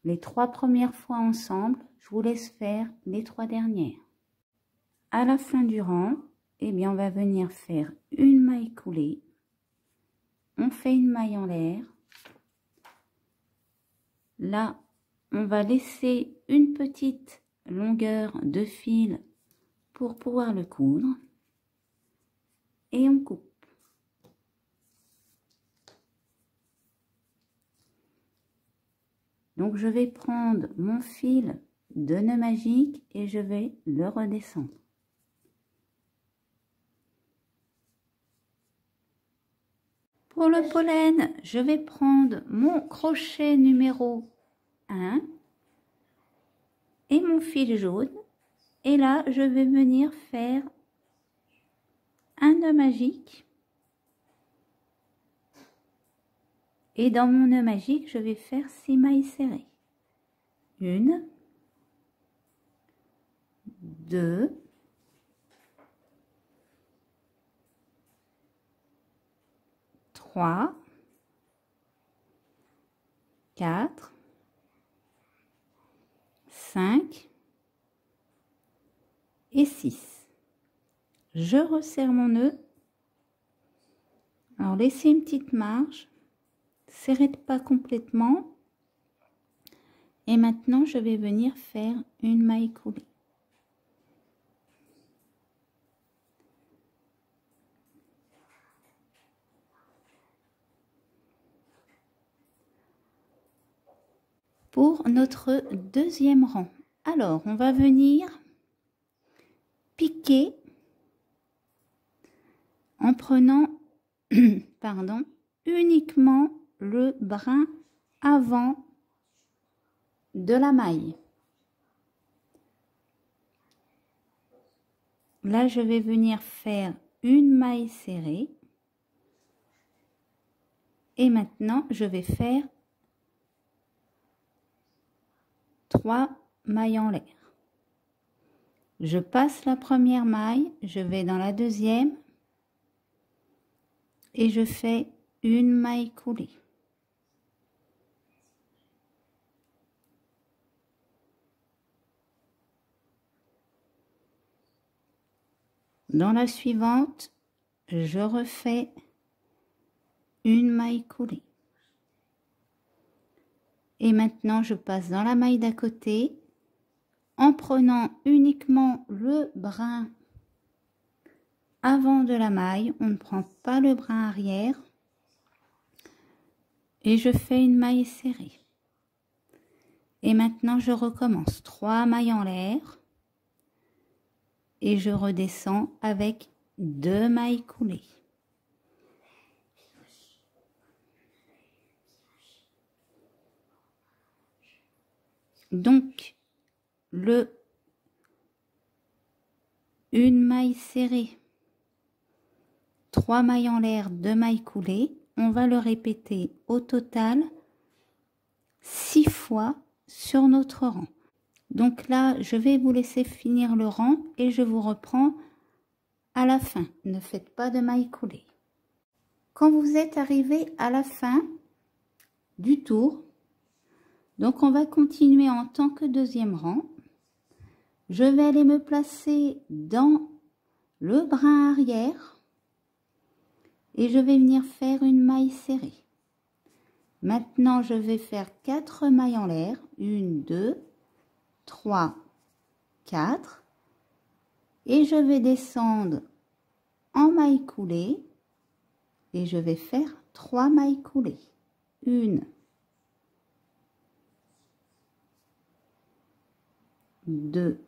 les 3 premières fois ensemble. Je vous laisse faire les 3 dernières. À la fin du rang, eh bien, on va venir faire une maille coulée. On fait une maille en l'air. Là, on va laisser une petite longueur de fil pour pouvoir le coudre. Et on coupe. Donc, je vais prendre mon fil de nœud magique et je vais le redescendre. Pour le pollen, je vais prendre mon crochet numéro 1 et mon fil jaune. Et là, je vais venir faire un nœud magique. Et dans mon nœud magique, je vais faire 6 mailles serrées. 1, 2, 3, 4, 5 et 6. Je resserre mon nœud. Alors, laissez une petite marge. Serrez pas complètement. Et maintenant, je vais venir faire une maille coulée. Pour notre deuxième rang. Alors, on va venir piquer en prenant pardon, uniquement le brin avant de la maille. Là, je vais venir faire une maille serrée. Et maintenant, je vais faire 3 mailles en l'air. Je passe la première maille, je vais dans la deuxième et je fais une maille coulée. Dans la suivante, je refais une maille coulée. Et maintenant, je passe dans la maille d'à côté en prenant uniquement le brin avant de la maille. On ne prend pas le brin arrière. Et je fais une maille serrée. Et maintenant, je recommence 3 mailles en l'air. Et je redescends avec 2 mailles coulées. Donc, une maille serrée, 3 mailles en l'air, 2 mailles coulées. On va le répéter au total 6 fois sur notre rang. Donc là, je vais vous laisser finir le rang et je vous reprends à la fin. Ne faites pas de mailles coulées. Quand vous êtes arrivé à la fin du tour, donc on va continuer en tant que deuxième rang. Je vais aller me placer dans le brin arrière et je vais venir faire une maille serrée. Maintenant, je vais faire 4 mailles en l'air. 1, 2, 3, 4. et je vais descendre en maille coulée et je vais faire 3 mailles coulées. 1, 2,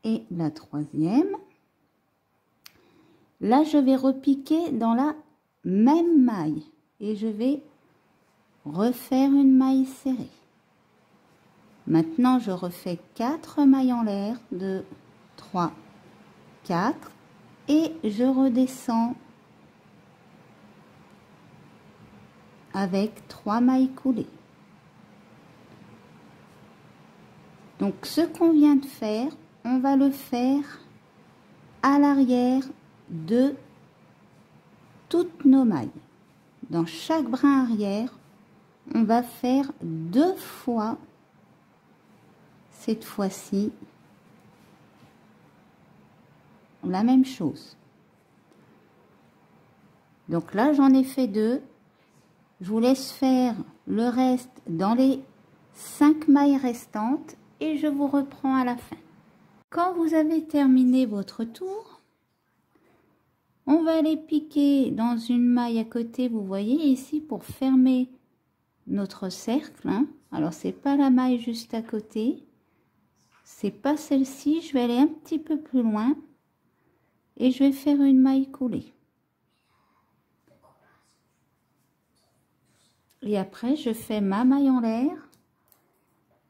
et la troisième. Là, je vais repiquer dans la même maille et je vais refaire une maille serrée. Maintenant, je refais 4 mailles en l'air, 2, 3, 4 et je redescends avec 3 mailles coulées. Donc, ce qu'on vient de faire, on va le faire à l'arrière de toutes nos mailles. Dans chaque brin arrière, on va faire 2 fois, cette fois-ci, la même chose. Donc là, j'en ai fait 2. Je vous laisse faire le reste dans les 5 mailles restantes et je vous reprends à la fin. Quand vous avez terminé votre tour, on va aller piquer dans une maille à côté, vous voyez ici, pour fermer notre cercle. Hein. Alors, c'est pas la maille juste à côté, c'est pas celle-ci, je vais aller un petit peu plus loin et je vais faire une maille coulée. Et après, je fais ma maille en l'air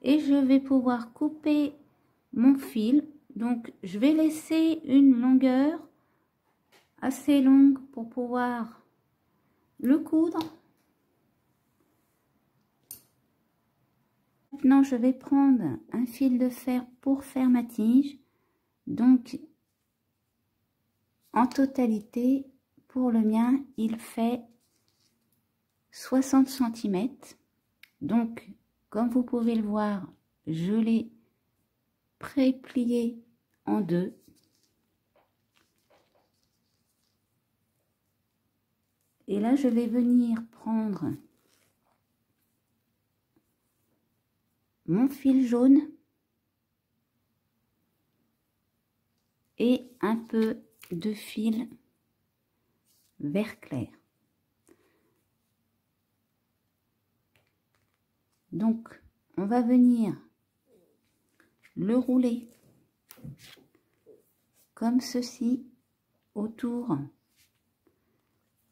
et je vais pouvoir couper mon fil. Donc, je vais laisser une longueur assez longue pour pouvoir le coudre. Maintenant, je vais prendre un fil de fer pour faire ma tige. Donc, en totalité, pour le mien, il fait 60 cm. Donc, comme vous pouvez le voir, je l'ai pré-plié en 2. Et là, je vais venir prendre mon fil jaune et un peu de fil vert clair. Donc, on va venir le rouler comme ceci autour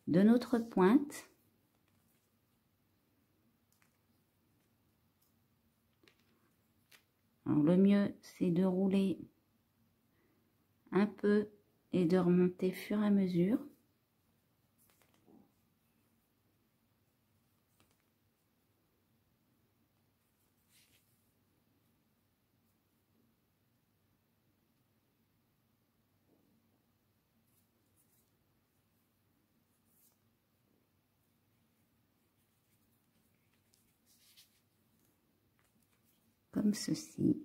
de notre pointe. Alors, le mieux, c'est de rouler un peu et de remonter au fur et à mesure. Comme ceci.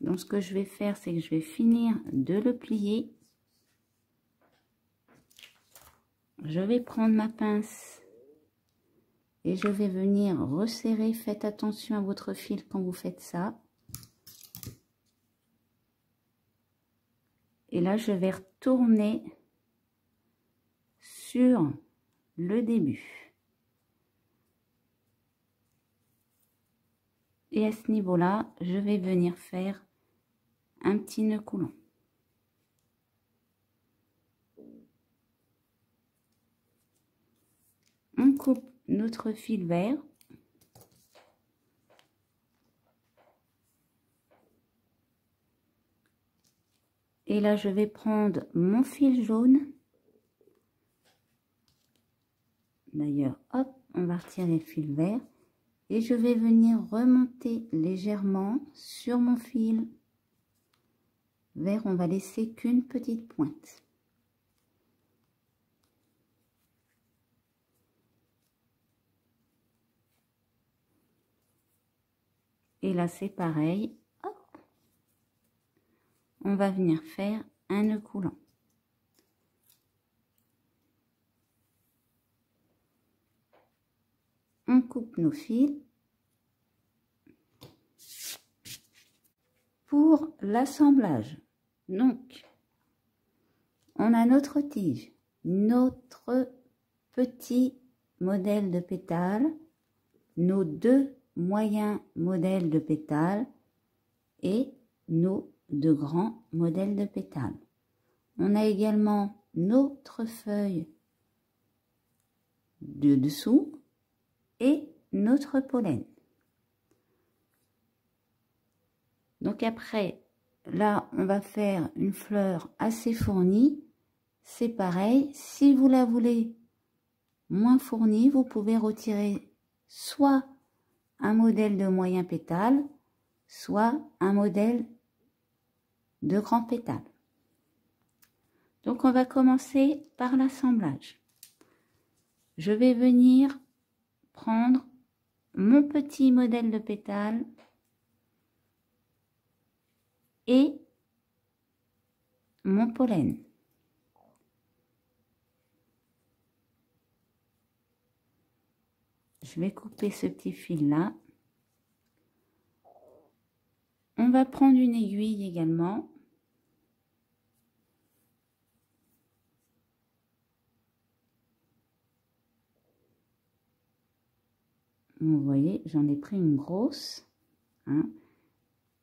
Donc, ce que je vais faire, c'est que je vais finir de le plier. Je vais prendre ma pince et je vais venir resserrer. Faites attention à votre fil quand vous faites ça. Et là, je vais retourner sur le début. Et à ce niveau-là, je vais venir faire un petit nœud coulant. On coupe notre fil vert. Et là, je vais prendre mon fil jaune. D'ailleurs, hop, on va retirer le fil vert. Et je vais venir remonter légèrement sur mon fil vert. On va laisser qu'une petite pointe. Et là, c'est pareil. Hop, on va venir faire un nœud coulant. On on coupe nos fils. Pour l'assemblage, donc, on a notre tige, notre petit modèle de pétales, nos deux moyens modèles de pétales et nos deux grands modèles de pétales. On a également notre feuille de dessous et notre pollen. Donc après, là, on va faire une fleur assez fournie. C'est pareil, si vous la voulez moins fournie, vous pouvez retirer soit un modèle de moyen pétale, soit un modèle de grand pétale. Donc on va commencer par l'assemblage. Je vais venir prendre mon petit modèle de pétale et mon pollen. Je vais couper ce petit fil là. On va prendre une aiguille également. Vous voyez, j'en ai pris une grosse. Hein.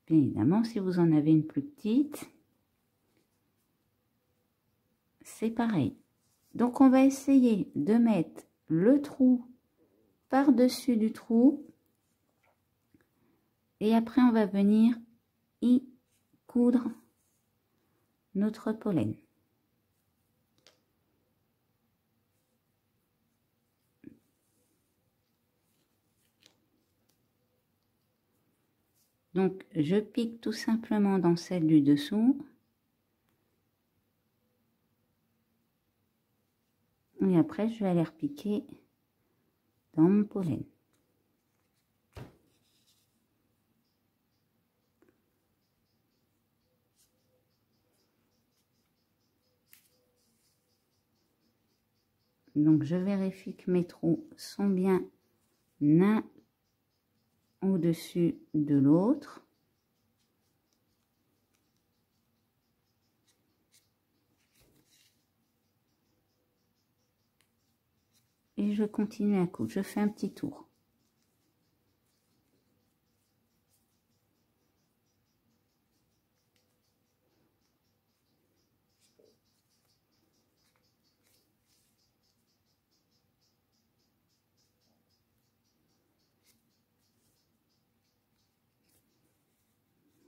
Bien évidemment, si vous en avez une plus petite, c'est pareil. Donc, on va essayer de mettre le trou par-dessus du trou. Et après, on va venir y coudre notre pollen. Donc, je pique tout simplement dans celle du dessous. Et après, je vais aller repiquer dans mon pollen. Donc, je vérifie que mes trous sont bien l'un au-dessus de l'autre. Et je continue à coudre. Je fais un petit tour.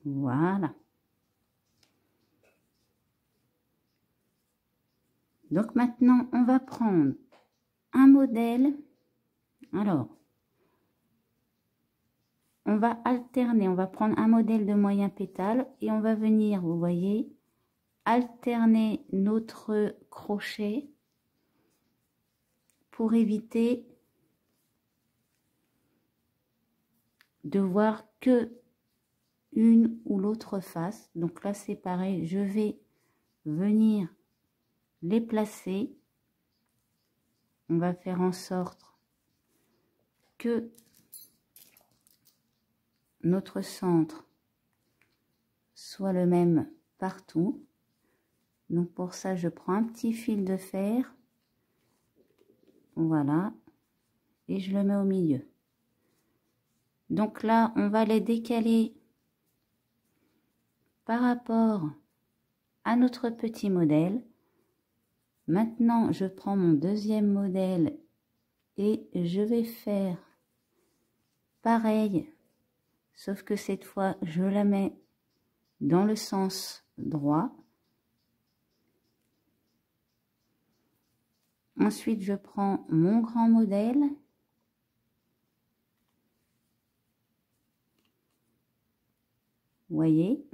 Voilà. Donc maintenant, on va prendre un modèle. Alors, on va alterner. On va prendre un modèle de moyen pétale et on va venir, vous voyez, alterner notre crochet pour éviter de voir que une ou l'autre face. Donc là, c'est pareil. Je vais venir les placer. On va faire en sorte que notre centre soit le même partout. Donc pour ça, je prends un petit fil de fer. Voilà. Et je le mets au milieu. Donc là, on va les décaler par rapport à notre petit modèle. Maintenant, je prends mon deuxième modèle et je vais faire pareil, sauf que cette fois, je la mets dans le sens droit. Ensuite, je prends mon grand modèle. Vous voyez?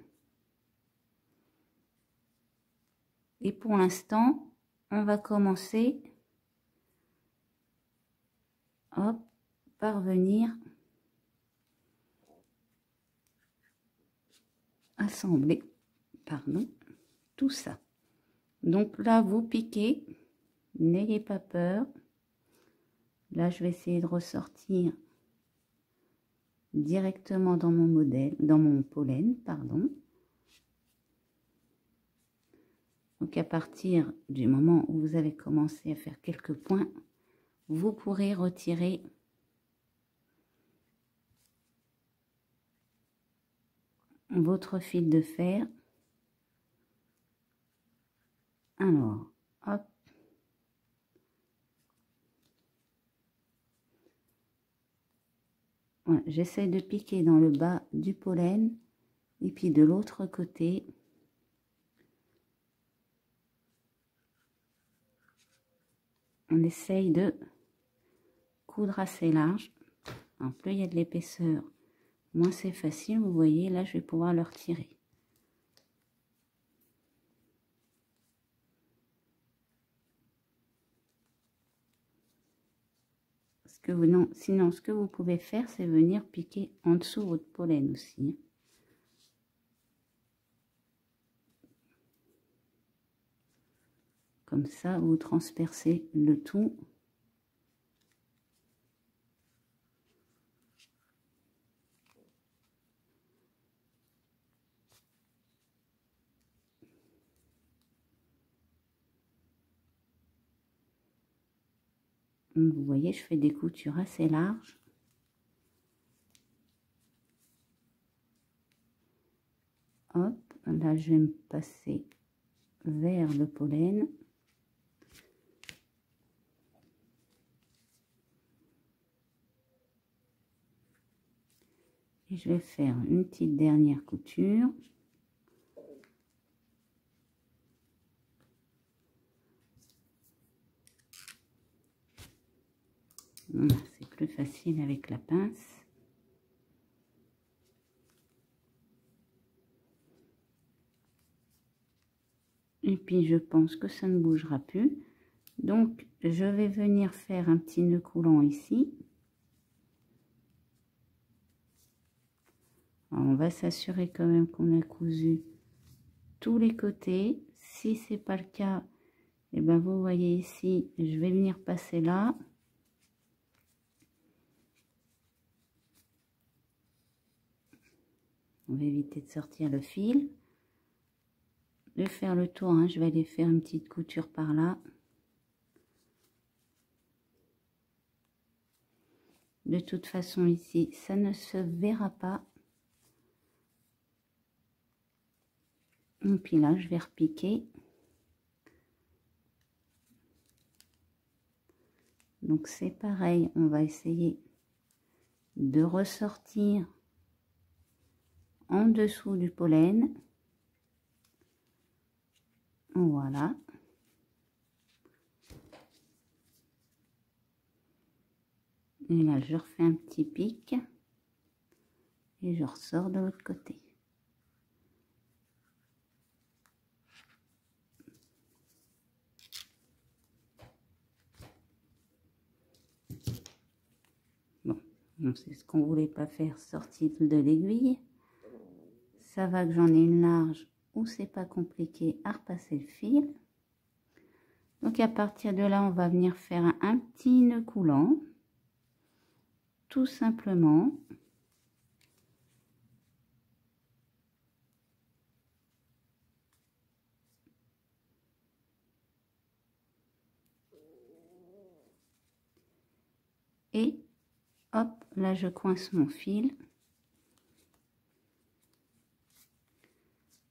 Et pour l'instant, on va commencer hop, par venir assembler, pardon, tout ça. Donc là, vous piquez, n'ayez pas peur. Là, je vais essayer de ressortir directement dans mon modèle, dans mon pollen, pardon. Donc, à partir du moment où vous avez commencé à faire quelques points, vous pourrez retirer votre fil de fer. Alors, hop. Voilà, j'essaie de piquer dans le bas du pollen et puis de l'autre côté, on essaye de coudre assez large. Alors, plus il y a de l'épaisseur, moins c'est facile. Vous voyez, là, je vais pouvoir le retirer. Sinon, ce que vous pouvez faire, c'est venir piquer en dessous votre pollen aussi. Comme ça, vous transpercez le tout. Donc, vous voyez, je fais des coutures assez larges. Hop, là, je vais me passer vers le pollen. Et je vais faire une petite dernière couture. C'est plus facile avec la pince. Et puis je pense que ça ne bougera plus. Donc je vais venir faire un petit nœud coulant ici. Alors, on va s'assurer quand même qu'on a cousu tous les côtés. Si c'est pas le cas, et ben vous voyez ici, je vais venir passer là. On va éviter de sortir le fil. De faire le tour, hein, je vais aller faire une petite couture par là. De toute façon ici, ça ne se verra pas. Et puis là, je vais repiquer. Donc c'est pareil, on va essayer de ressortir en dessous du pollen. Voilà. Et là, je refais un petit pic et je ressors de l'autre côté. Bon, c'est ce qu'on voulait pas faire, sortir de l'aiguille. Ça va que j'en ai une large où c'est pas compliqué à repasser le fil. Donc à partir de là, on va venir faire un petit nœud coulant, tout simplement. Et hop, là je coince mon fil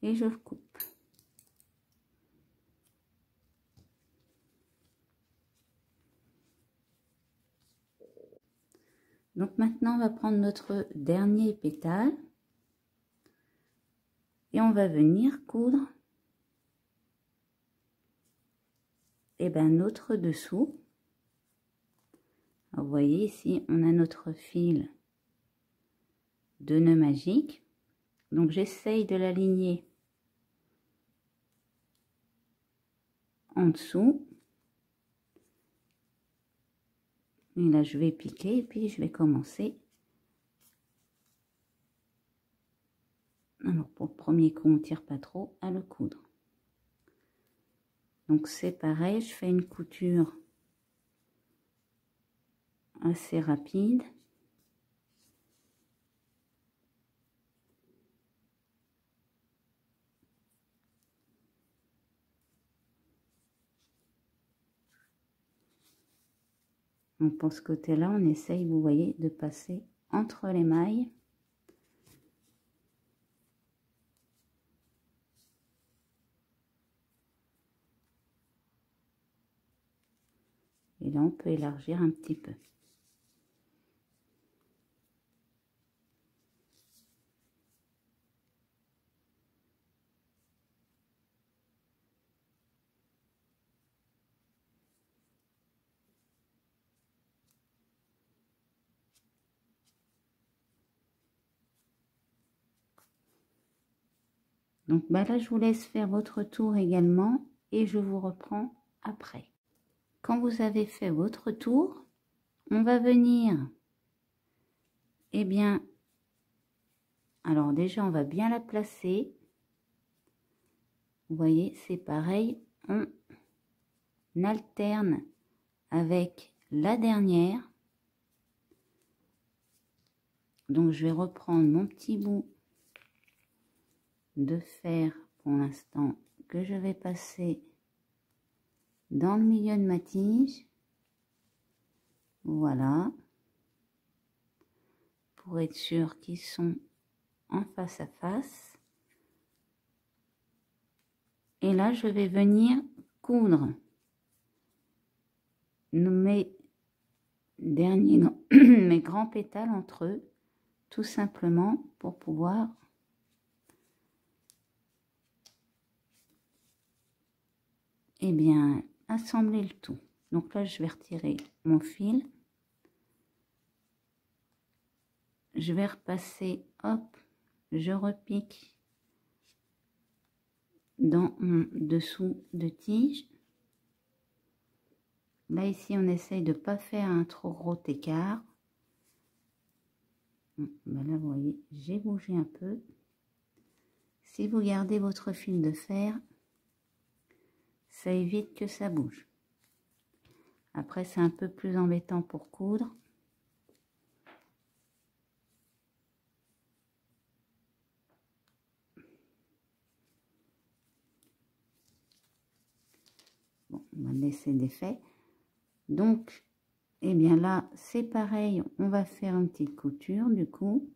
et je coupe. Donc maintenant, on va prendre notre dernier pétale et on va venir coudre notre dessous. Alors, vous voyez ici, on a notre fil de nœud magique. Donc j'essaye de l'aligner en dessous. Et là, je vais piquer et puis je vais commencer. Alors, pour le premier coup, on ne tire pas trop à le coudre. Donc, c'est pareil, je fais une couture assez rapide. Donc pour ce côté-là, on essaye, vous voyez, de passer entre les mailles. Et là, on peut élargir un petit peu. Donc bah là, je vous laisse faire votre tour également et je vous reprends après. Quand vous avez fait votre tour, on va venir, eh bien, alors déjà, on va bien la placer. Vous voyez, c'est pareil, on alterne avec la dernière. Donc, je vais reprendre mon petit bout de fer pour l'instant que je vais passer dans le milieu de ma tige. Voilà. Pour être sûr qu'ils sont en face à face. Et là, je vais venir coudre mes derniers, mes grands pétales entre eux, tout simplement pour pouvoir eh bien assembler le tout. Donc là, je vais retirer mon fil. Je vais repasser, hop, je repique dans mon dessous de tige. Là, ici, on essaye de ne pas faire un trop gros écart. Ben là, vous voyez, j'ai bougé un peu. Si vous gardez votre fil de fer, ça évite que ça bouge. Après, c'est un peu plus embêtant pour coudre. Bon, on va laisser défait. Donc, eh bien là, c'est pareil, on va faire une petite couture du coup.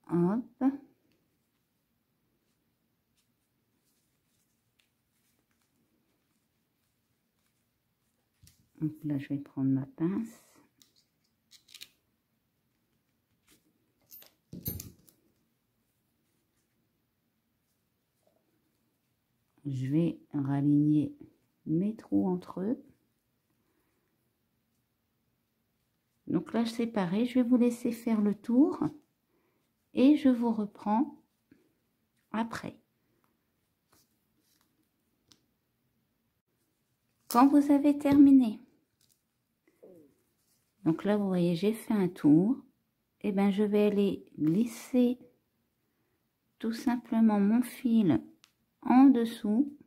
Hop. Donc là, je vais prendre ma pince. Je vais raligner mes trous entre eux. Donc là, c'est pareil, je vais vous laisser faire le tour et je vous reprends après. Quand vous avez terminé, donc là, vous voyez, j'ai fait un tour, et bien je vais aller glisser tout simplement mon fil en dessous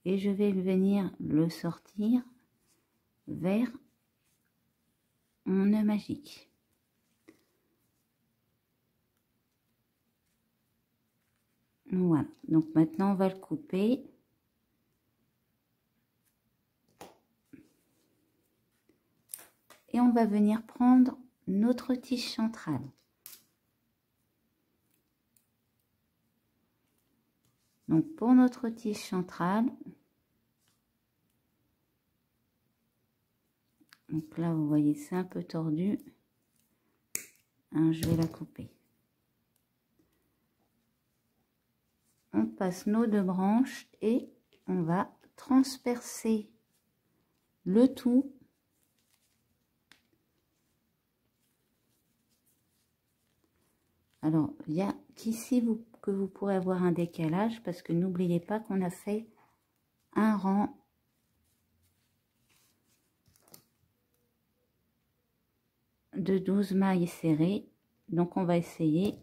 et je vais venir le sortir vers mon nœud magique. Voilà, donc maintenant on va le couper. Et on va venir prendre notre tige centrale. Donc pour notre tige centrale, donc là vous voyez c'est un peu tordu, hein, je vais la couper. On passe nos deux branches et on va transpercer le tout Alors, il y a qu'ici que vous pourrez avoir un décalage parce que n'oubliez pas qu'on a fait un rang de 12 mailles serrées. Donc, on va essayer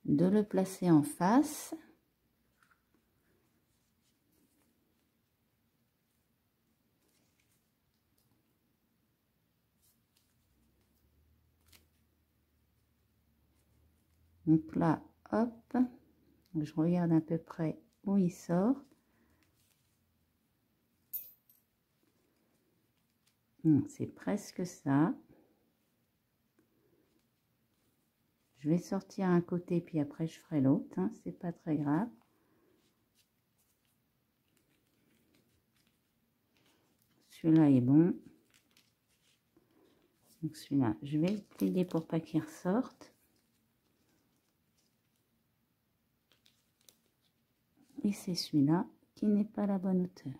de le placer en face. Donc là, hop, je regarde à peu près où il sort. C'est presque ça. Je vais sortir un côté, puis après je ferai l'autre, hein, c'est pas très grave. Celui-là est bon. Donc celui-là, je vais le plier pour pas qu'il ressorte. Et c'est celui-là qui n'est pas à la bonne hauteur.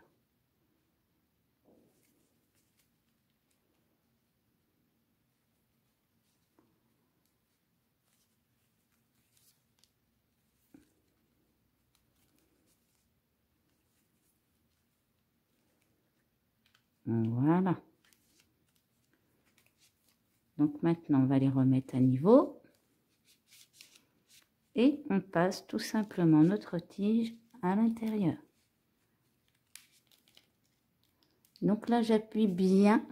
Voilà. Donc maintenant, on va les remettre à niveau. Et on passe tout simplement notre tige à l'intérieur. Donc là, j'appuie bien,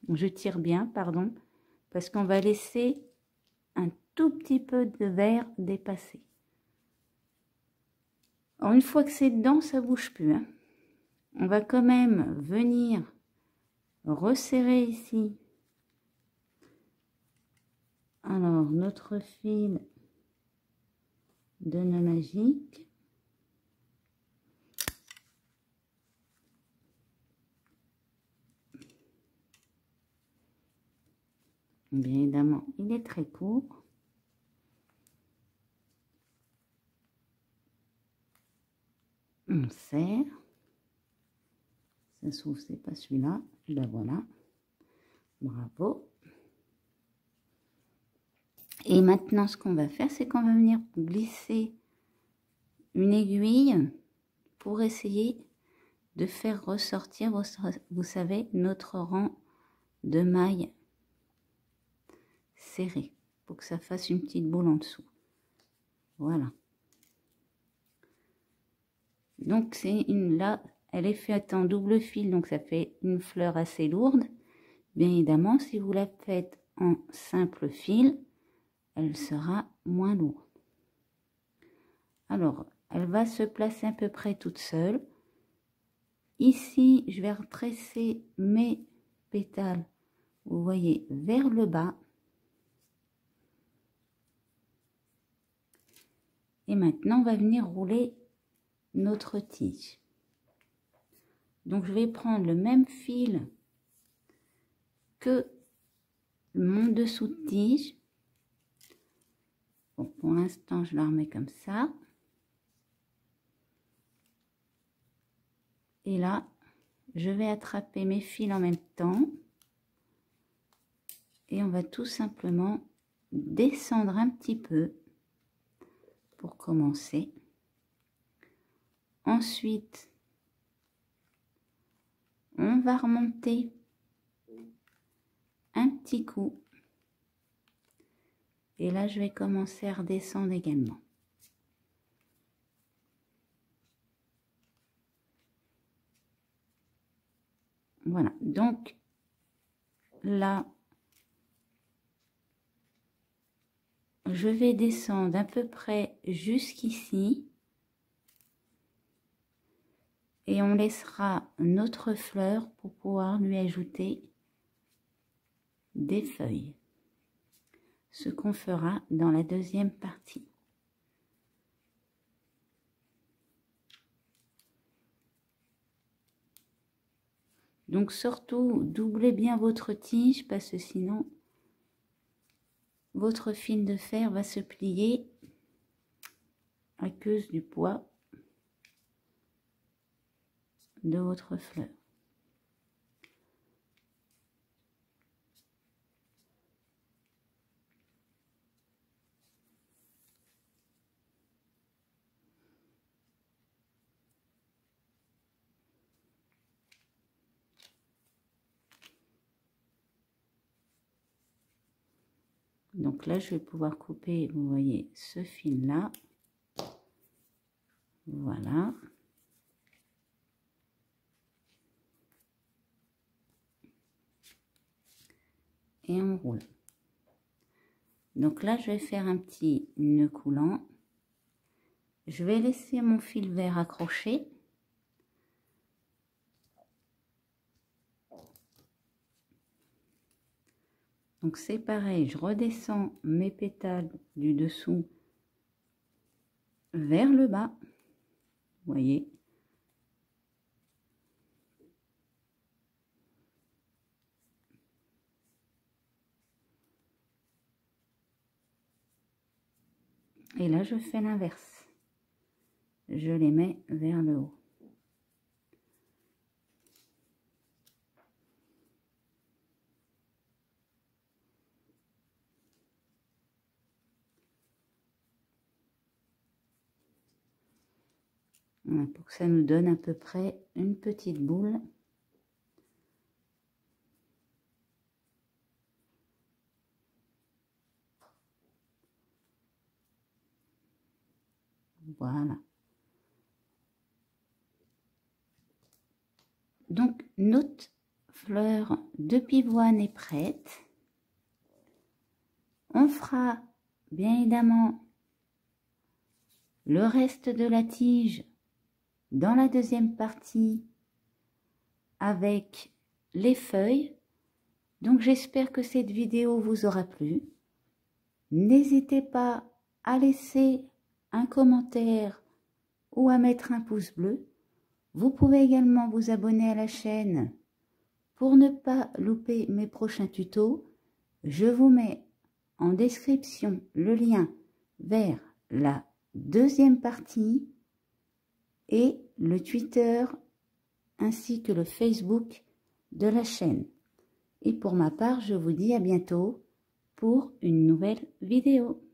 je tire bien, pardon, parce qu'on va laisser un tout petit peu de verre dépasser. Alors, une fois que c'est dedans, ça bouge plus, hein. On va quand même venir resserrer ici. Alors, notre fil de nœud magique. Bien évidemment, il est très court. On serre. Ça s'ouvre, c'est pas celui-là. Ben voilà. Bravo. Et maintenant, ce qu'on va faire, c'est qu'on va venir glisser une aiguille pour essayer de faire ressortir, vous savez, notre rang de mailles serrées pour que ça fasse une petite boule en dessous. Voilà. Donc, c'est une là, elle est faite en double fil, donc ça fait une fleur assez lourde. Bien évidemment, si vous la faites en simple fil, elle sera moins lourde. Alors, elle va se placer à peu près toute seule. Ici, je vais retresser mes pétales, vous voyez, vers le bas. Et maintenant, on va venir rouler notre tige. Donc, je vais prendre le même fil que mon dessous de tige. Bon, pour l'instant, je la remets comme ça. Et là, je vais attraper mes fils en même temps. Et on va tout simplement descendre un petit peu pour commencer. Ensuite, on va remonter un petit coup. Et là, je vais commencer à redescendre également. Voilà, donc là, je vais descendre à peu près jusqu'ici. Et on laissera notre fleur pour pouvoir lui ajouter des feuilles. Ce qu'on fera dans la deuxième partie. Donc surtout, doublez bien votre tige parce que sinon, votre fil de fer va se plier à cause du poids de votre fleur. Donc là, je vais pouvoir couper, vous voyez, ce fil-là. Voilà. Et on roule. Donc là, je vais faire un petit nœud coulant. Je vais laisser mon fil vert accroché. Donc c'est pareil, je redescends mes pétales du dessous vers le bas. Vous voyez. Et là, je fais l'inverse. Je les mets vers le haut. Voilà, pour que ça nous donne à peu près une petite boule. Voilà. Donc, notre fleur de pivoine est prête. On fera bien évidemment le reste de la tige dans la deuxième partie avec les feuilles. Donc, j'espère que cette vidéo vous aura plu. N'hésitez pas à laisser un commentaire ou à mettre un pouce bleu. Vous pouvez également vous abonner à la chaîne pour ne pas louper mes prochains tutos. Je vous mets en description le lien vers la deuxième partie et le Twitter ainsi que le Facebook de la chaîne. Et pour ma part, je vous dis à bientôt pour une nouvelle vidéo.